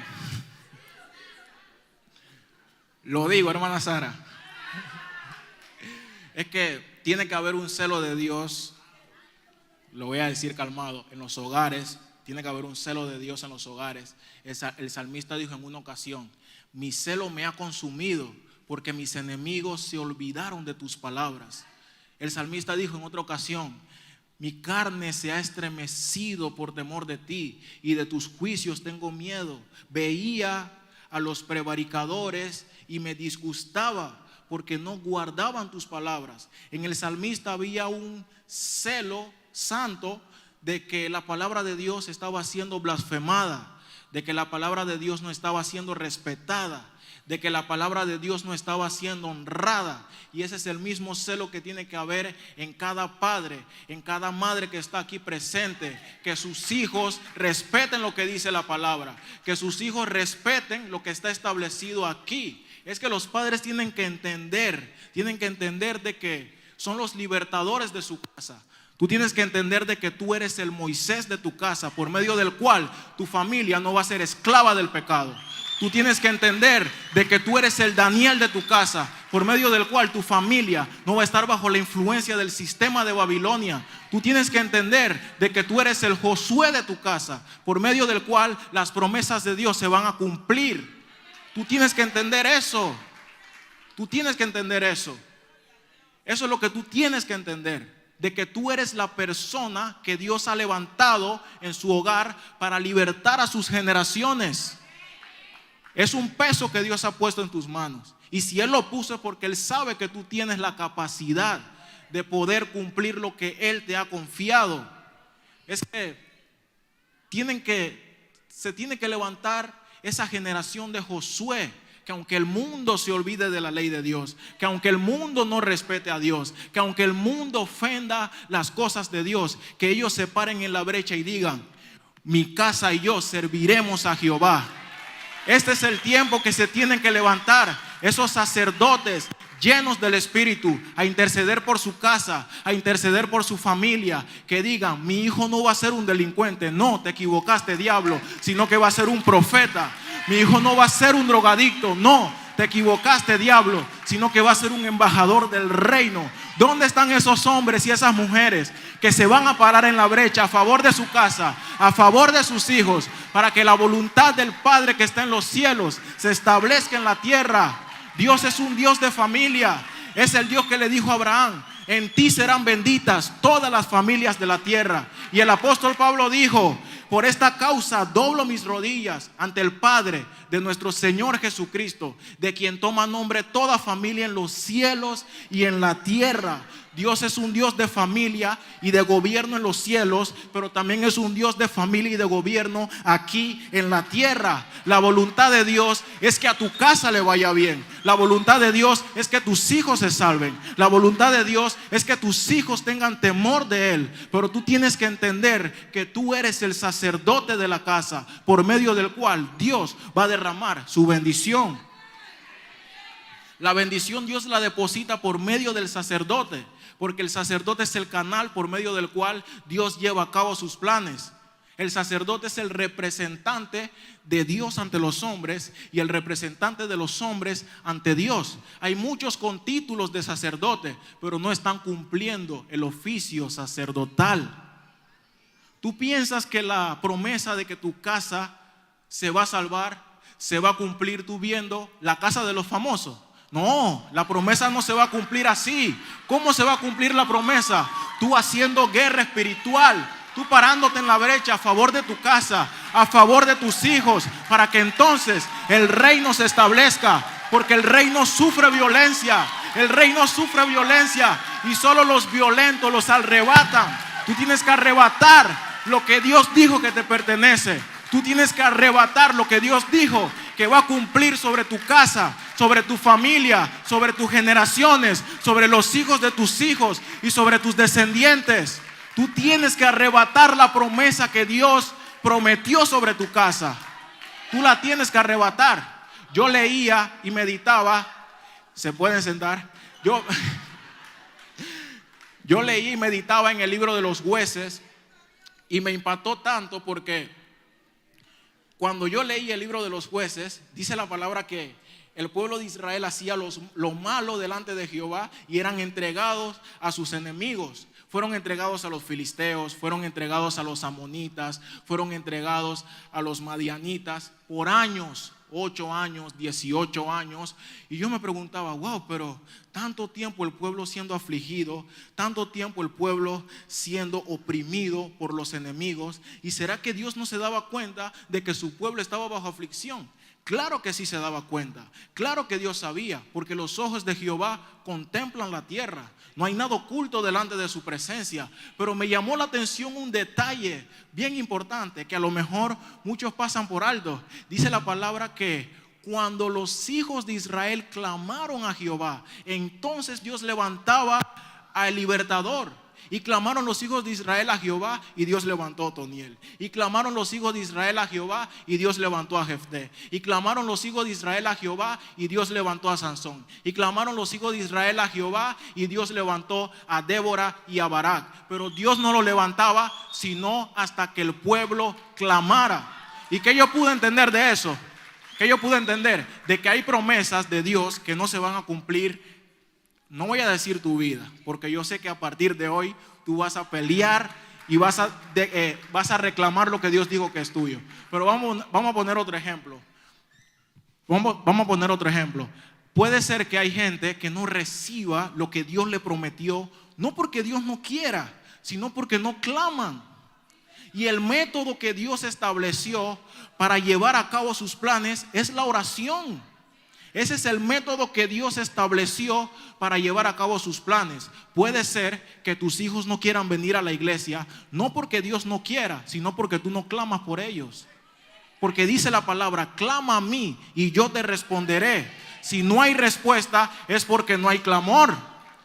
lo digo, hermana Sara, es que tiene que haber un celo de Dios. Lo voy a decir calmado. En los hogares tiene que haber un celo de Dios en los hogares. El salmista dijo en una ocasión: mi celo me ha consumido, porque mis enemigos se olvidaron de tus palabras. El salmista dijo en otra ocasión: mi carne se ha estremecido por temor de ti, y de tus juicios tengo miedo. Veía a los prevaricadores y me disgustaba, porque no guardaban tus palabras. En el salmista había un celo santo de que la palabra de Dios estaba siendo blasfemada, de que la palabra de Dios no estaba siendo respetada, de que la palabra de Dios no estaba siendo honrada. Y ese es el mismo celo que tiene que haber en cada padre, en cada madre que está aquí presente. Que sus hijos respeten lo que dice la palabra, que sus hijos respeten lo que está establecido aquí. Es que los padres tienen que entender de que son los libertadores de su casa. Tú tienes que entender de que tú eres el Moisés de tu casa, por medio del cual tu familia no va a ser esclava del pecado. Tú tienes que entender de que tú eres el Daniel de tu casa, por medio del cual tu familia no va a estar bajo la influencia del sistema de Babilonia. Tú tienes que entender de que tú eres el Josué de tu casa, por medio del cual las promesas de Dios se van a cumplir. Tú tienes que entender eso. Tú tienes que entender eso. Eso es lo que tú tienes que entender. De que tú eres la persona que Dios ha levantado en su hogar para libertar a sus generaciones. Es un peso que Dios ha puesto en tus manos. Y si Él lo puso es porque Él sabe que tú tienes la capacidad de poder cumplir lo que Él te ha confiado. Es que se tiene que levantar esa generación de Josué, que aunque el mundo se olvide de la ley de Dios, que aunque el mundo no respete a Dios, que aunque el mundo ofenda las cosas de Dios, que ellos se paren en la brecha y digan: mi casa y yo serviremos a Jehová. Este es el tiempo que se tienen que levantar esos sacerdotes llenos del Espíritu a interceder por su casa, a interceder por su familia, que digan: mi hijo no va a ser un delincuente, no, te equivocaste, diablo, sino que va a ser un profeta. Mi hijo no va a ser un drogadicto, no, te equivocaste, diablo, sino que va a ser un embajador del reino. ¿Dónde están esos hombres y esas mujeres que se van a parar en la brecha a favor de su casa, a favor de sus hijos, para que la voluntad del Padre que está en los cielos se establezca en la tierra? Dios es un Dios de familia. Es el Dios que le dijo a Abraham: en ti serán benditas todas las familias de la tierra. Y el apóstol Pablo dijo: por esta causa doblo mis rodillas ante el Padre de nuestro Señor Jesucristo, de quien toma nombre toda familia en los cielos y en la tierra. Dios es un Dios de familia y de gobierno en los cielos, pero también es un Dios de familia y de gobierno aquí en la tierra. La voluntad de Dios es que a tu casa le vaya bien. La voluntad de Dios es que tus hijos se salven. La voluntad de Dios es que tus hijos tengan temor de Él. Pero tú tienes que entender que tú eres el sacerdote de la casa, por medio del cual Dios va a derramar su bendición. La bendición Dios la deposita por medio del sacerdote, porque el sacerdote es el canal por medio del cual Dios lleva a cabo sus planes. El sacerdote es el representante de Dios ante los hombres y el representante de los hombres ante Dios. Hay muchos con títulos de sacerdote, pero no están cumpliendo el oficio sacerdotal. ¿Tú piensas que la promesa de que tu casa se va a salvar se va a cumplir tú viendo La Casa de los Famosos? No, la promesa no se va a cumplir así. ¿Cómo se va a cumplir la promesa? Tú haciendo guerra espiritual, tú parándote en la brecha a favor de tu casa, a favor de tus hijos, para que entonces el reino se establezca. Porque el reino sufre violencia, el reino sufre violencia, y solo los violentos los arrebatan. Tú tienes que arrebatar lo que Dios dijo que te pertenece. Tú tienes que arrebatar lo que Dios dijo que va a cumplir sobre tu casa, sobre tu familia, sobre tus generaciones, sobre los hijos de tus hijos y sobre tus descendientes. Tú tienes que arrebatar la promesa que Dios prometió sobre tu casa. Tú la tienes que arrebatar. Yo leía y meditaba. ¿Se pueden sentar? Yo leí y meditaba en el libro de los Jueces, y me impactó tanto porque cuando yo leí el libro de los Jueces, dice la palabra que el pueblo de Israel hacía lo malo delante de Jehová y eran entregados a sus enemigos. Fueron entregados a los filisteos, fueron entregados a los amonitas, fueron entregados a los madianitas por años, 8 años, 18 años. Y yo me preguntaba: wow, pero tanto tiempo el pueblo siendo afligido, tanto tiempo el pueblo siendo oprimido por los enemigos, ¿y será que Dios no se daba cuenta de que su pueblo estaba bajo aflicción? Claro que sí se daba cuenta, claro que Dios sabía, porque los ojos de Jehová contemplan la tierra. No hay nada oculto delante de su presencia. Pero me llamó la atención un detalle bien importante que a lo mejor muchos pasan por alto. Dice la palabra que cuando los hijos de Israel clamaron a Jehová, entonces Dios levantaba al libertador. Y clamaron los hijos de Israel a Jehová, y Dios levantó a Otoniel. Y clamaron los hijos de Israel a Jehová, y Dios levantó a Jefté. Y clamaron los hijos de Israel a Jehová, y Dios levantó a Sansón. Y clamaron los hijos de Israel a Jehová, y Dios levantó a Débora y a Barak. Pero Dios no lo levantaba sino hasta que el pueblo clamara. ¿Y qué yo pude entender de eso? ¿Qué yo pude entender? De que hay promesas de Dios que no se van a cumplir. No voy a decir tu vida, porque yo sé que a partir de hoy tú vas a pelear y vas a reclamar lo que Dios dijo que es tuyo. Pero vamos a poner otro ejemplo. Vamos a poner otro ejemplo. Puede ser que hay gente que no reciba lo que Dios le prometió, no porque Dios no quiera, sino porque no claman. Y el método que Dios estableció para llevar a cabo sus planes es la oración. Ese es el método que Dios estableció para llevar a cabo sus planes. Puede ser que tus hijos no quieran venir a la iglesia, no porque Dios no quiera, sino porque tú no clamas por ellos. Porque dice la palabra, clama a mí y yo te responderé. Si no hay respuesta es porque no hay clamor.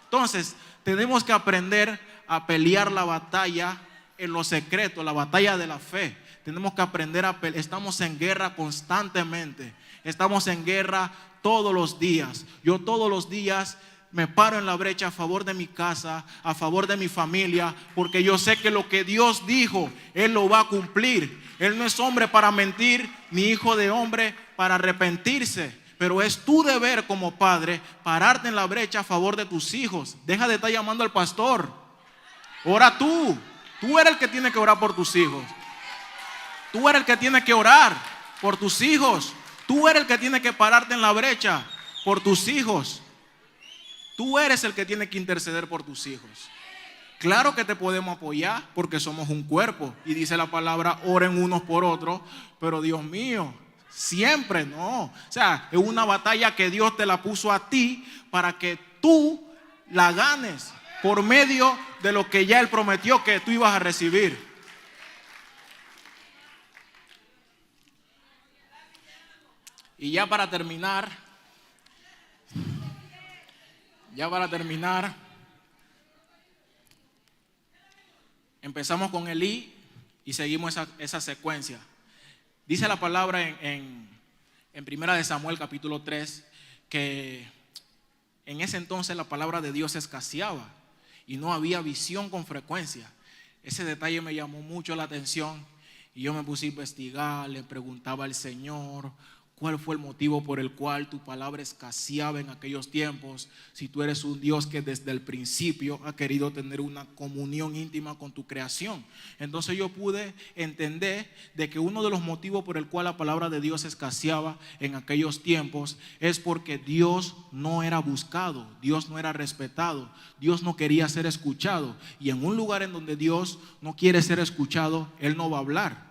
Entonces tenemos que aprender a pelear la batalla en lo secreto, la batalla de la fe. Tenemos que aprender a pelear. Estamos en guerra constantemente. Estamos en guerra todos los días. Yo todos los días me paro en la brecha a favor de mi casa, a favor de mi familia, porque yo sé que lo que Dios dijo, Él lo va a cumplir. Él no es hombre para mentir, ni hijo de hombre para arrepentirse. Pero es tu deber como padre pararte en la brecha a favor de tus hijos. Deja de estar llamando al pastor. Ora tú. Tú eres el que tiene que orar por tus hijos. Tú eres el que tiene que orar por tus hijos. Tú eres el que tiene que pararte en la brecha por tus hijos. Tú eres el que tiene que interceder por tus hijos. Claro que te podemos apoyar porque somos un cuerpo. Y dice la palabra, oren unos por otros. Pero Dios mío, siempre no. O sea, es una batalla que Dios te la puso a ti para que tú la ganes por medio de lo que ya Él prometió que tú ibas a recibir. Y ya para terminar, empezamos con Elí y seguimos esa secuencia. Dice la palabra en Primera de Samuel capítulo 3 que en ese entonces la palabra de Dios escaseaba y no había visión con frecuencia. Ese detalle me llamó mucho la atención y yo me puse a investigar, le preguntaba al Señor cuál fue el motivo por el cual tu palabra escaseaba en aquellos tiempos, si tú eres un Dios que desde el principio ha querido tener una comunión íntima con tu creación. Entonces yo pude entender de que uno de los motivos por el cual la palabra de Dios escaseaba en aquellos tiempos es porque Dios no era buscado, Dios no era respetado, Dios no quería ser escuchado. Y en un lugar en donde Dios no quiere ser escuchado, Él no va a hablar.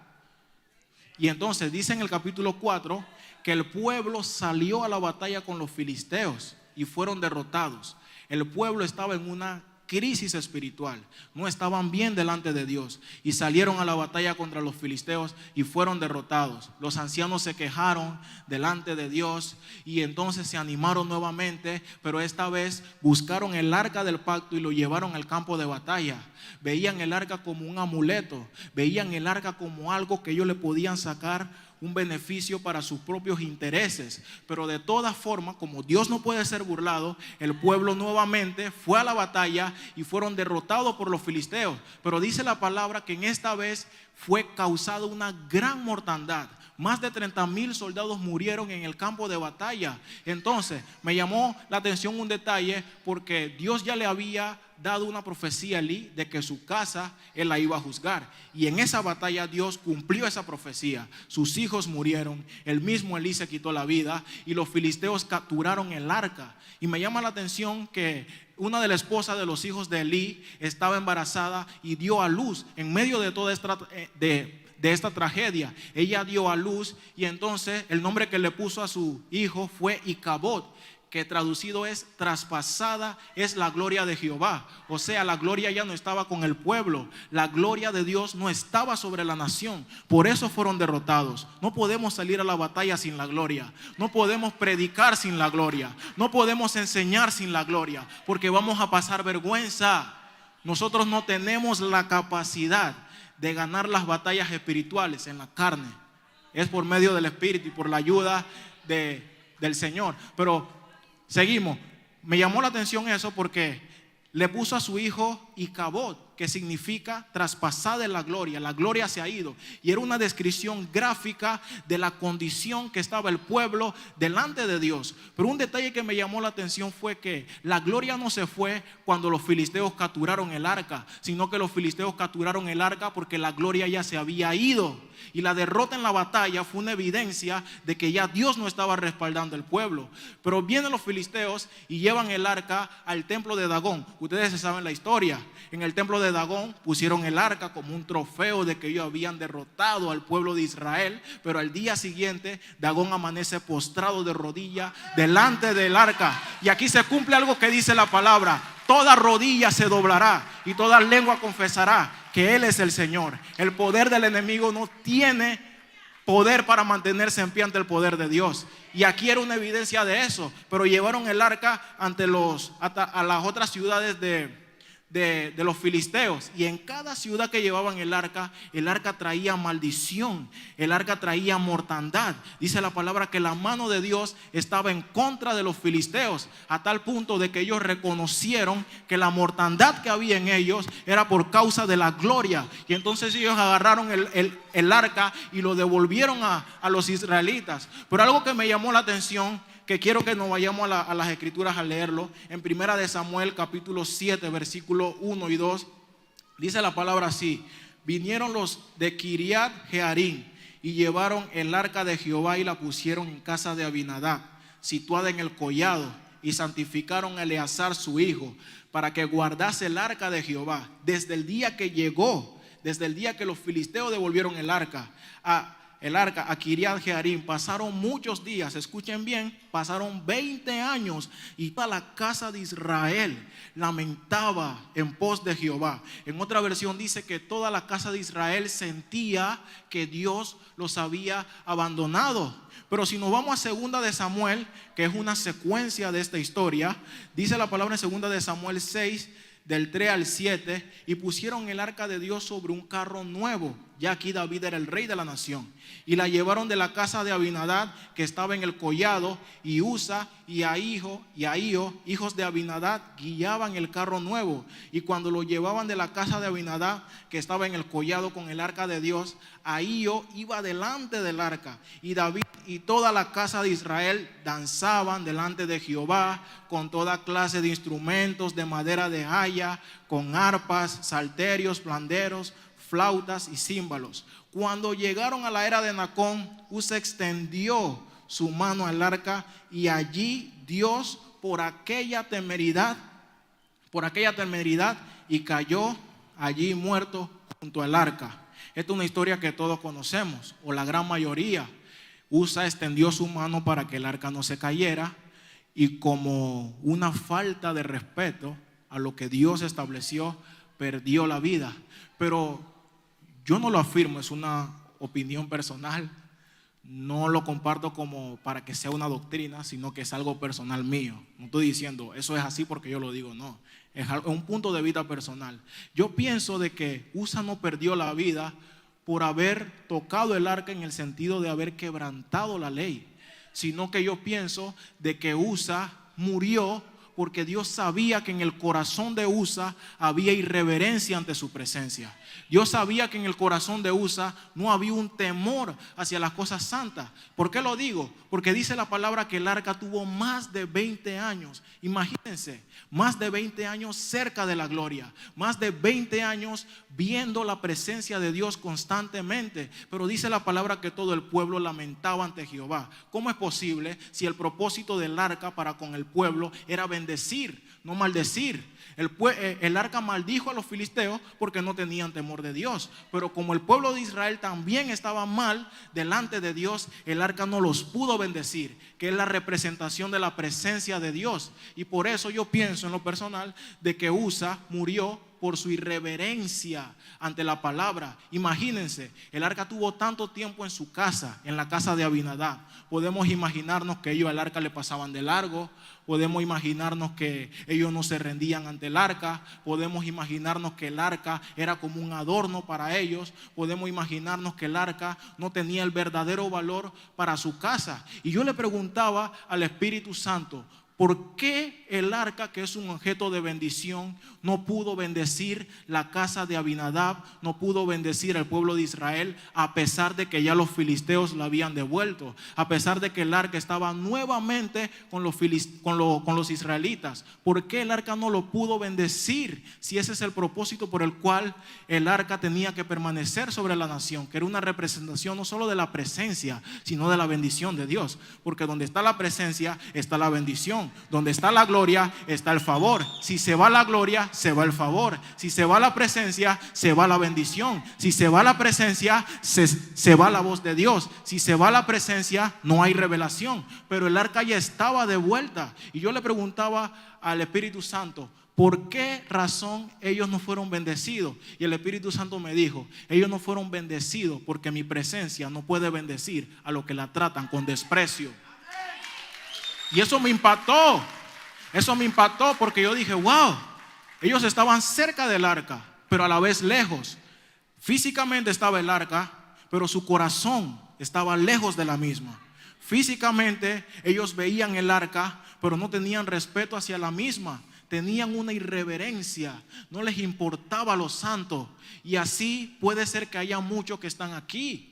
Y entonces dice en el capítulo 4 que el pueblo salió a la batalla con los filisteos y fueron derrotados. El pueblo estaba en una crisis espiritual, no estaban bien delante de Dios y salieron a la batalla contra los filisteos y fueron derrotados. Los ancianos se quejaron delante de Dios y entonces se animaron nuevamente, pero esta vez buscaron el arca del pacto y lo llevaron al campo de batalla. Veían el arca como un amuleto, veían el arca como algo que ellos le podían sacar un beneficio para sus propios intereses. Pero de todas formas, como Dios no puede ser burlado, el pueblo nuevamente fue a la batalla y fueron derrotados por los filisteos. Pero dice la palabra que en esta vez fue causada una gran mortandad. Más de 30,000 soldados murieron en el campo de batalla. Entonces me llamó la atención un detalle, porque Dios ya le había dado una profecía a Elí de que su casa Él la iba a juzgar, y en esa batalla Dios cumplió esa profecía. Sus hijos murieron, el mismo Elí se quitó la vida y los filisteos capturaron el arca. Y me llama la atención que una de las esposas de los hijos de Elí estaba embarazada y dio a luz en medio de toda esta tragedia. Ella dio a luz y entonces el nombre que le puso a su hijo fue Icabod, que traducido es traspasada es la gloria de Jehová. O sea, la gloria ya no estaba con el pueblo, la gloria de Dios no estaba sobre la nación. Por eso fueron derrotados. No podemos salir a la batalla sin la gloria, no podemos predicar sin la gloria, no podemos enseñar sin la gloria, porque vamos a pasar vergüenza. Nosotros no tenemos la capacidad de ganar las batallas espirituales en la carne. Es por medio del Espíritu y por la ayuda del Señor. Pero seguimos. Me llamó la atención eso porque le puso a su hijo Icabod, que significa traspasada en la gloria se ha ido. Y era una descripción gráfica de la condición que estaba el pueblo delante de Dios. Pero un detalle que me llamó la atención fue que la gloria no se fue cuando los filisteos capturaron el arca, sino que los filisteos capturaron el arca porque la gloria ya se había ido. Y la derrota en la batalla fue una evidencia de que ya Dios no estaba respaldando al pueblo. Pero vienen los filisteos y llevan el arca al templo de Dagón. Ustedes se saben la historia. En el templo de de Dagón, pusieron el arca como un trofeo de que ellos habían derrotado al pueblo de Israel. Pero al día siguiente Dagón amanece postrado de rodilla delante del arca. Y aquí se cumple algo que dice la palabra: toda rodilla se doblará y toda lengua confesará que Él es el Señor. El poder del enemigo no tiene poder para mantenerse en pie ante el poder de Dios. Y aquí era una evidencia de eso. Pero llevaron el arca a las otras ciudades de los filisteos. Y en cada ciudad que llevaban el arca traía maldición, el arca traía mortandad. Dice la palabra que la mano de Dios estaba en contra de los filisteos, a tal punto de que ellos reconocieron que la mortandad que había en ellos era por causa de la gloria. Y entonces ellos agarraron el arca y lo devolvieron a los israelitas. Pero algo que me llamó la atención, que quiero que nos vayamos a las escrituras a leerlo, en Primera de Samuel capítulo 7 versículo 1 y 2, dice la palabra así: vinieron los de Kiriat Jearim y llevaron el arca de Jehová y la pusieron en casa de Abinadab, situada en el collado, y santificaron a Eleazar su hijo, para que guardase el arca de Jehová, desde el día que llegó, desde el día que los filisteos devolvieron el arca a Kiriat Jearim. Pasaron muchos días, escuchen bien, pasaron 20 años, y toda la casa de Israel lamentaba en pos de Jehová. En otra versión dice que toda la casa de Israel sentía que Dios los había abandonado. Pero si nos vamos a segunda de Samuel, que es una secuencia de esta historia, dice la palabra en segunda de Samuel 6 del 3 al 7, y pusieron el arca de Dios sobre un carro nuevo. Ya aquí David era el rey de la nación, y la llevaron de la casa de Abinadab, que estaba en el collado, y Usa y Ahío, hijos de Abinadab, guiaban el carro nuevo. Y cuando lo llevaban de la casa de Abinadab, que estaba en el collado con el arca de Dios, Ahío iba delante del arca, y David y toda la casa de Israel danzaban delante de Jehová con toda clase de instrumentos de madera de haya, con arpas, salterios, panderos, flautas y címbalos. Cuando llegaron a la era de Nacón, Usa extendió su mano al arca, y allí Dios por aquella temeridad y cayó allí muerto junto al arca. Esta es una historia que todos conocemos, o la gran mayoría. Usa extendió su mano para que el arca no se cayera, y como una falta de respeto a lo que Dios estableció, perdió la vida. Pero yo no lo afirmo, es una opinión personal. No lo comparto como para que sea una doctrina, sino que es algo personal mío. No estoy diciendo eso es así porque yo lo digo, no. Es un punto de vista personal. Yo pienso de que Usa no perdió la vida por haber tocado el arca en el sentido de haber quebrantado la ley, sino que yo pienso de que Usa murió porque Dios sabía que en el corazón de Usa había irreverencia ante su presencia. Dios sabía que en el corazón de Usa no había un temor hacia las cosas santas. ¿Por qué lo digo? Porque dice la palabra que el arca tuvo más de 20 años. Imagínense, más de 20 años cerca de la gloria, más de 20 años viendo la presencia de Dios constantemente. Pero dice la palabra que todo el pueblo lamentaba ante Jehová. ¿Cómo es posible si el propósito del arca para con el pueblo era bendecir, no maldecir? El arca maldijo a los filisteos porque no tenían temor de Dios. Pero como el pueblo de Israel también estaba mal delante de Dios, el arca no los pudo bendecir, que es la representación de la presencia de Dios. Y por eso yo pienso en lo personal de que Usa murió por su irreverencia ante la palabra. Imagínense, el arca tuvo tanto tiempo en su casa, en la casa de Abinadab. Podemos imaginarnos que ellos al arca le pasaban de largo. Podemos imaginarnos que ellos no se rendían ante el arca. Podemos imaginarnos que el arca era como un adorno para ellos. Podemos imaginarnos que el arca no tenía el verdadero valor para su casa. Y yo le preguntaba al Espíritu Santo, ¿por qué el arca, que es un objeto de bendición, no pudo bendecir la casa de Abinadab, no pudo bendecir al pueblo de Israel, a pesar de que ya los filisteos la habían devuelto, a pesar de que el arca estaba nuevamente con los israelitas? ¿Por qué el arca no lo pudo bendecir si ese es el propósito por el cual el arca tenía que permanecer sobre la nación, que era una representación no solo de la presencia, sino de la bendición de Dios? Porque donde está la presencia está la bendición. bendición. Donde está la gloria, está el favor. Si se va la gloria, se va el favor. Si se va la presencia, se va la bendición. Si se va la presencia, se va la voz de Dios. Si se va la presencia, no hay revelación. Pero el arca ya estaba de vuelta. Y yo le preguntaba al Espíritu Santo, ¿por qué razón ellos no fueron bendecidos? Y el Espíritu Santo me dijo, ellos no fueron bendecidos porque mi presencia no puede bendecir a los que la tratan con desprecio. Y eso me impactó. Eso me impactó porque yo dije, wow, ellos estaban cerca del arca, pero a la vez lejos. Físicamente estaba el arca, pero su corazón estaba lejos de la misma. Físicamente ellos veían el arca, pero no tenían respeto hacia la misma. Tenían una irreverencia, no les importaba lo santo. Y así puede ser que haya muchos que están aquí.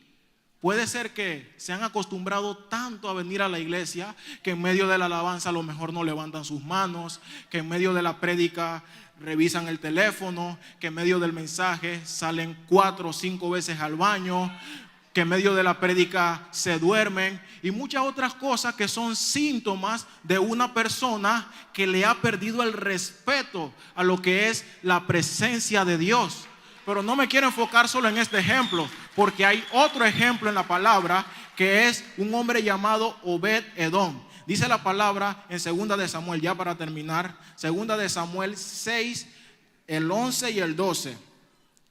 Puede ser que se han acostumbrado tanto a venir a la iglesia que en medio de la alabanza a lo mejor no levantan sus manos, que en medio de la prédica revisan el teléfono, que en medio del mensaje salen 4 o 5 veces al baño, que en medio de la prédica se duermen y muchas otras cosas que son síntomas de una persona que le ha perdido el respeto a lo que es la presencia de Dios. Pero no me quiero enfocar solo en este ejemplo, porque hay otro ejemplo en la palabra que es un hombre llamado Obed-Edom. Dice la palabra en 2 de Samuel, ya para terminar, 2 de Samuel 6, el 11 y el 12.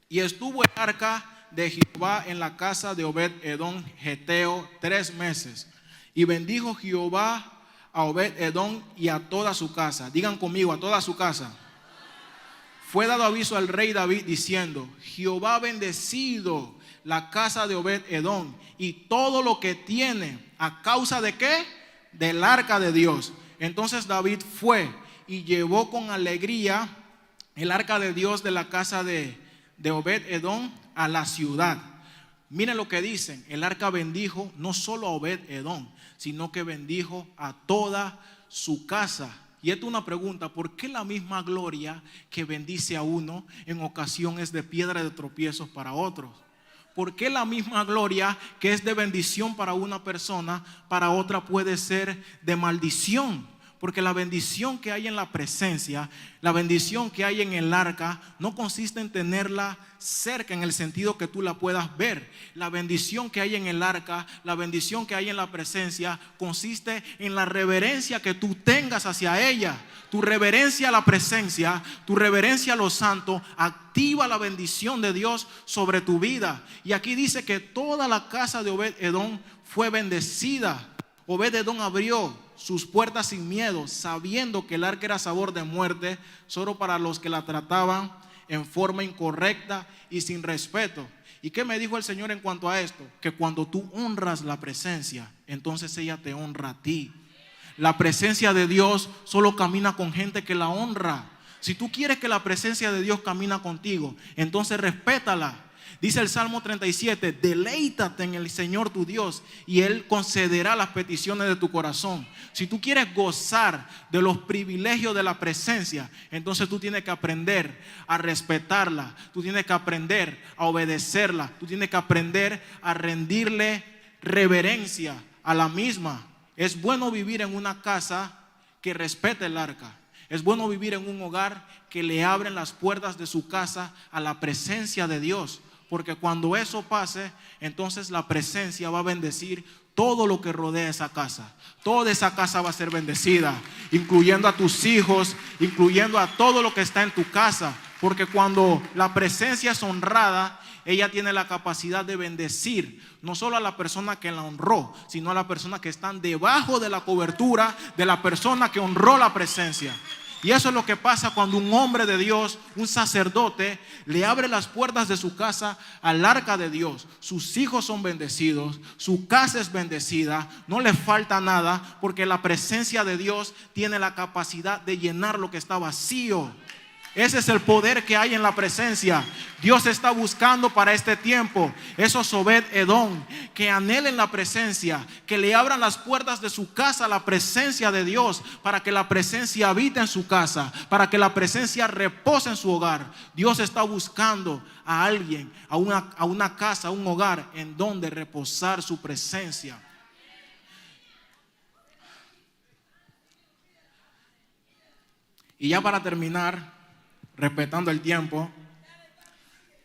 Y estuvo el arca de Jehová en la casa de Obed-Edom Geteo 3 meses. Y bendijo Jehová a Obed-Edom y a toda su casa. Digan conmigo, a toda su casa. Fue dado aviso al rey David diciendo, Jehová ha bendecido la casa de Obed-Edom y todo lo que tiene. ¿A causa de qué? Del arca de Dios. Entonces David fue y llevó con alegría el arca de Dios de la casa de Obed-Edom a la ciudad. Miren lo que dicen, el arca bendijo no solo a Obed-Edom, sino que bendijo a toda su casa. Y esto es una pregunta, ¿por qué la misma gloria que bendice a uno en ocasión es de piedra de tropiezos para otros? ¿Por qué la misma gloria que es de bendición para una persona, para otra puede ser de maldición? Porque la bendición que hay en la presencia, la bendición que hay en el arca, no consiste en tenerla cerca en el sentido que tú la puedas ver. La bendición que hay en el arca, la bendición que hay en la presencia, consiste en la reverencia que tú tengas hacia ella. Tu reverencia a la presencia, tu reverencia a lo santo, activa la bendición de Dios sobre tu vida. Y aquí dice que toda la casa de Obed-Edom fue bendecida. Obed-Edom abrió sus puertas sin miedo, sabiendo que el arca era sabor de muerte, solo para los que la trataban en forma incorrecta y sin respeto. ¿Y qué me dijo el Señor en cuanto a esto? Que cuando tú honras la presencia, entonces ella te honra a ti. La presencia de Dios solo camina con gente que la honra. Si tú quieres que la presencia de Dios camina contigo, entonces respétala. Dice el Salmo 37, deleítate en el Señor tu Dios y Él concederá las peticiones de tu corazón. Si tú quieres gozar de los privilegios de la presencia, entonces tú tienes que aprender a respetarla, tú tienes que aprender a obedecerla, tú tienes que aprender a rendirle reverencia a la misma. Es bueno vivir en una casa que respete el arca. Es bueno vivir en un hogar que le abren las puertas de su casa a la presencia de Dios. Porque cuando eso pase, entonces la presencia va a bendecir todo lo que rodea esa casa. Toda esa casa va a ser bendecida, incluyendo a tus hijos, incluyendo a todo lo que está en tu casa. Porque cuando la presencia es honrada, ella tiene la capacidad de bendecir no solo a la persona que la honró, sino a la persona que están debajo de la cobertura de la persona que honró la presencia. Y eso es lo que pasa cuando un hombre de Dios, un sacerdote, le abre las puertas de su casa al arca de Dios. Sus hijos son bendecidos, su casa es bendecida, no le falta nada, porque la presencia de Dios tiene la capacidad de llenar lo que está vacío. Ese es el poder que hay en la presencia. Dios está buscando para este tiempo esos Obed-Edom que anhelen la presencia, que le abran las puertas de su casa a la presencia de Dios, para que la presencia habite en su casa, para que la presencia repose en su hogar. Dios está buscando a alguien, a una casa, a un hogar en donde reposar su presencia. Y ya para terminar, respetando el tiempo,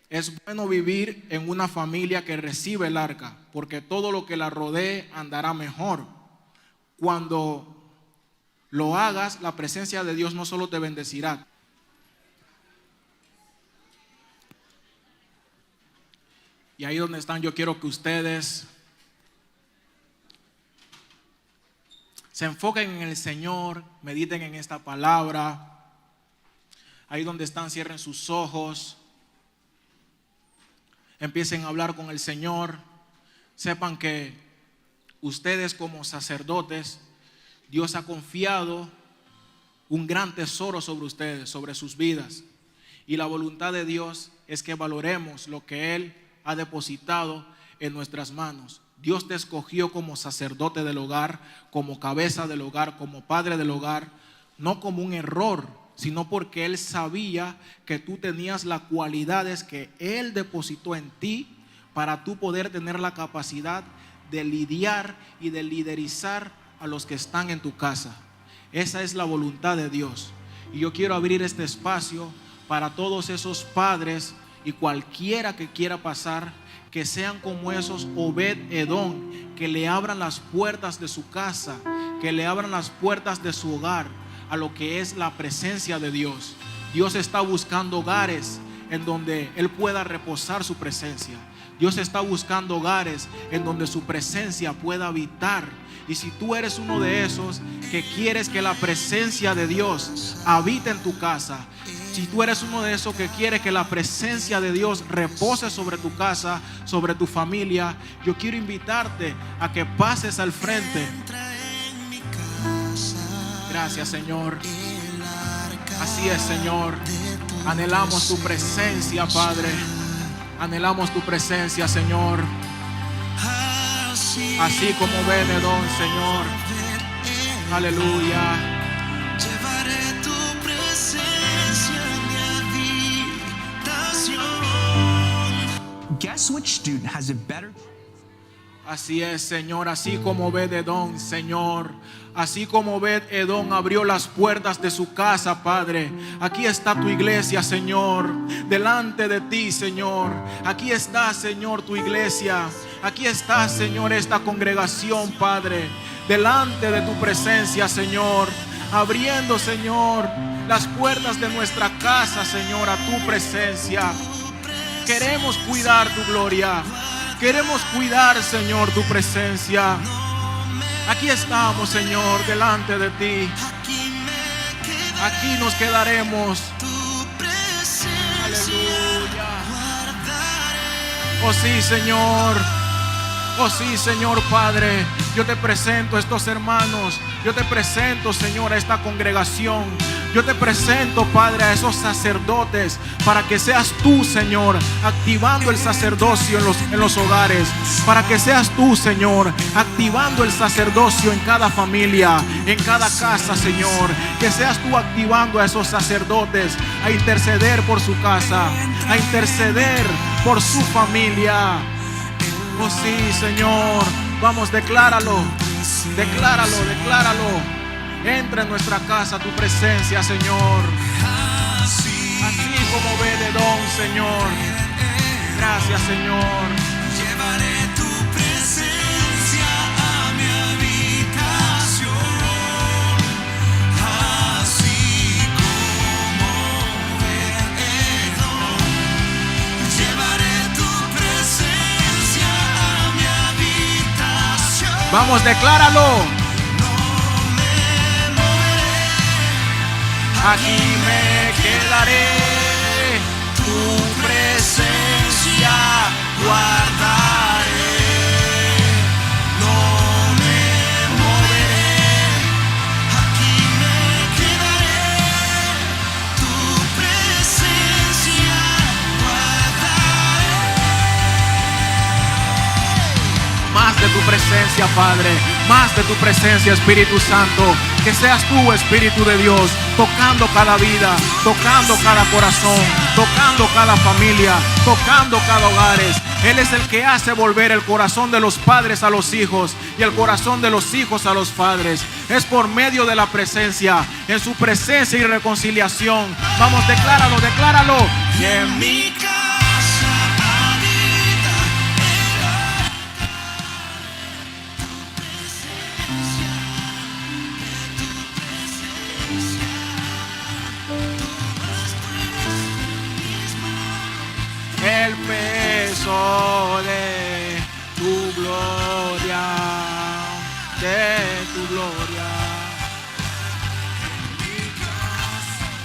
es bueno vivir en una familia que recibe el arca, porque todo lo que la rodee andará mejor. Cuando lo hagas, la presencia de Dios no solo te bendecirá. Y ahí donde están, yo quiero que ustedes se enfoquen en el Señor, mediten en esta palabra. Ahí donde están, cierren sus ojos. Empiecen a hablar con el Señor. Sepan que ustedes como sacerdotes, Dios ha confiado un gran tesoro sobre ustedes, sobre sus vidas. Y la voluntad de Dios es que valoremos lo que Él ha depositado en nuestras manos. Dios te escogió como sacerdote del hogar, como cabeza del hogar, como padre del hogar, no como un error, sino porque Él sabía que tú tenías las cualidades que Él depositó en ti para tú poder tener la capacidad de lidiar y de liderizar a los que están en tu casa. Esa es la voluntad de Dios. Y yo quiero abrir este espacio para todos esos padres y cualquiera que quiera pasar, que sean como esos Obed-Edom, que le abran las puertas de su casa, que le abran las puertas de su hogar a lo que es la presencia de Dios. Dios está buscando hogares en donde Él pueda reposar su presencia. Dios está buscando hogares en donde su presencia pueda habitar. Y si tú eres uno de esos que quieres que la presencia de Dios habite en tu casa, si tú eres uno de esos que quiere que la presencia de Dios repose sobre tu casa, sobre tu familia, yo quiero invitarte a que pases al frente. Gracias, Señor. Así es, Señor. Anhelamos tu presencia, Padre. Anhelamos tu presencia, Señor. Así como Obed-Edom, Señor. Aleluya. Llevaré tu presencia a mi habitación. Guess which student has a better... Así es, Señor, así como Obed-Edom, Señor, así como Obed-Edom abrió las puertas de su casa, Padre. Aquí está tu iglesia, Señor, delante de ti, Señor. Aquí está, Señor, tu iglesia. Aquí está, Señor, esta congregación, Padre, delante de tu presencia, Señor, abriendo, Señor, las puertas de nuestra casa, Señor, a tu presencia. Queremos cuidar tu gloria. Queremos cuidar, Señor, tu presencia. Aquí estamos, Señor, delante de ti. Aquí nos quedaremos. Aleluya. Oh sí, Señor. Oh sí, Señor Padre. Yo te presento a estos hermanos. Yo te presento, Señor, a esta congregación. Yo te presento, Padre, a esos sacerdotes, para que seas tú, Señor, activando el sacerdocio en los hogares. Para que seas tú, Señor, activando el sacerdocio en cada familia, en cada casa, Señor. Que seas tú activando a esos sacerdotes a interceder por su casa, a interceder por su familia. Oh sí, Señor. Vamos, decláralo. Decláralo, decláralo. Entra en nuestra casa tu presencia, Señor. Así como Obed-Edom, Señor. Gracias, Señor. Llevaré tu presencia a mi habitación. Así como Obed-Edom. Llevaré tu presencia a mi habitación. Vamos, decláralo. Aquí me quedaré, tu presencia guardaré, no me moveré. Aquí me quedaré, tu presencia guardaré. Más de tu presencia, Padre, más de tu presencia, Espíritu Santo. Que seas tú, Espíritu de Dios, tocando cada vida, tocando cada corazón, tocando cada familia, tocando cada hogares. Él es el que hace volver el corazón de los padres a los hijos y el corazón de los hijos a los padres. Es por medio de la presencia, en su presencia y reconciliación. Vamos, decláralo, decláralo. Y en mi casa habita El peso de tu gloria, de tu gloria.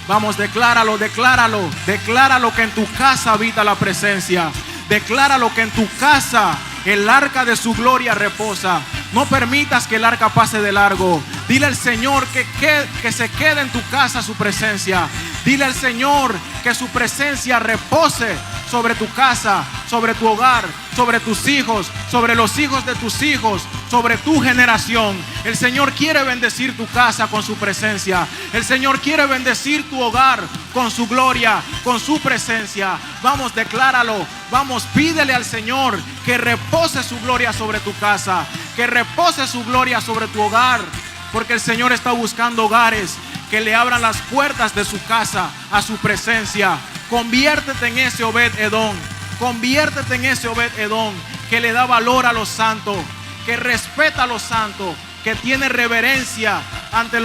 Vamos, decláralo, decláralo, decláralo que en tu casa habita la presencia. Decláralo que en tu casa el arca de su gloria reposa. No permitas que el arca pase de largo. Dile al Señor que se quede en tu casa su presencia. Dile al Señor que su presencia repose sobre tu casa, sobre tu hogar, sobre tus hijos, sobre los hijos de tus hijos, sobre tu generación. El Señor quiere bendecir tu casa con su presencia. El Señor quiere bendecir tu hogar con su gloria, con su presencia. Vamos, decláralo. Vamos, pídele al Señor que repose su gloria sobre tu casa, que repose su gloria sobre tu hogar, porque el Señor está buscando hogares que le abran las puertas de su casa a su presencia. Conviértete en ese Obed-Edom. Conviértete en ese Obed-Edom que le da valor a los santos, que respeta a los santos, que tiene reverencia ante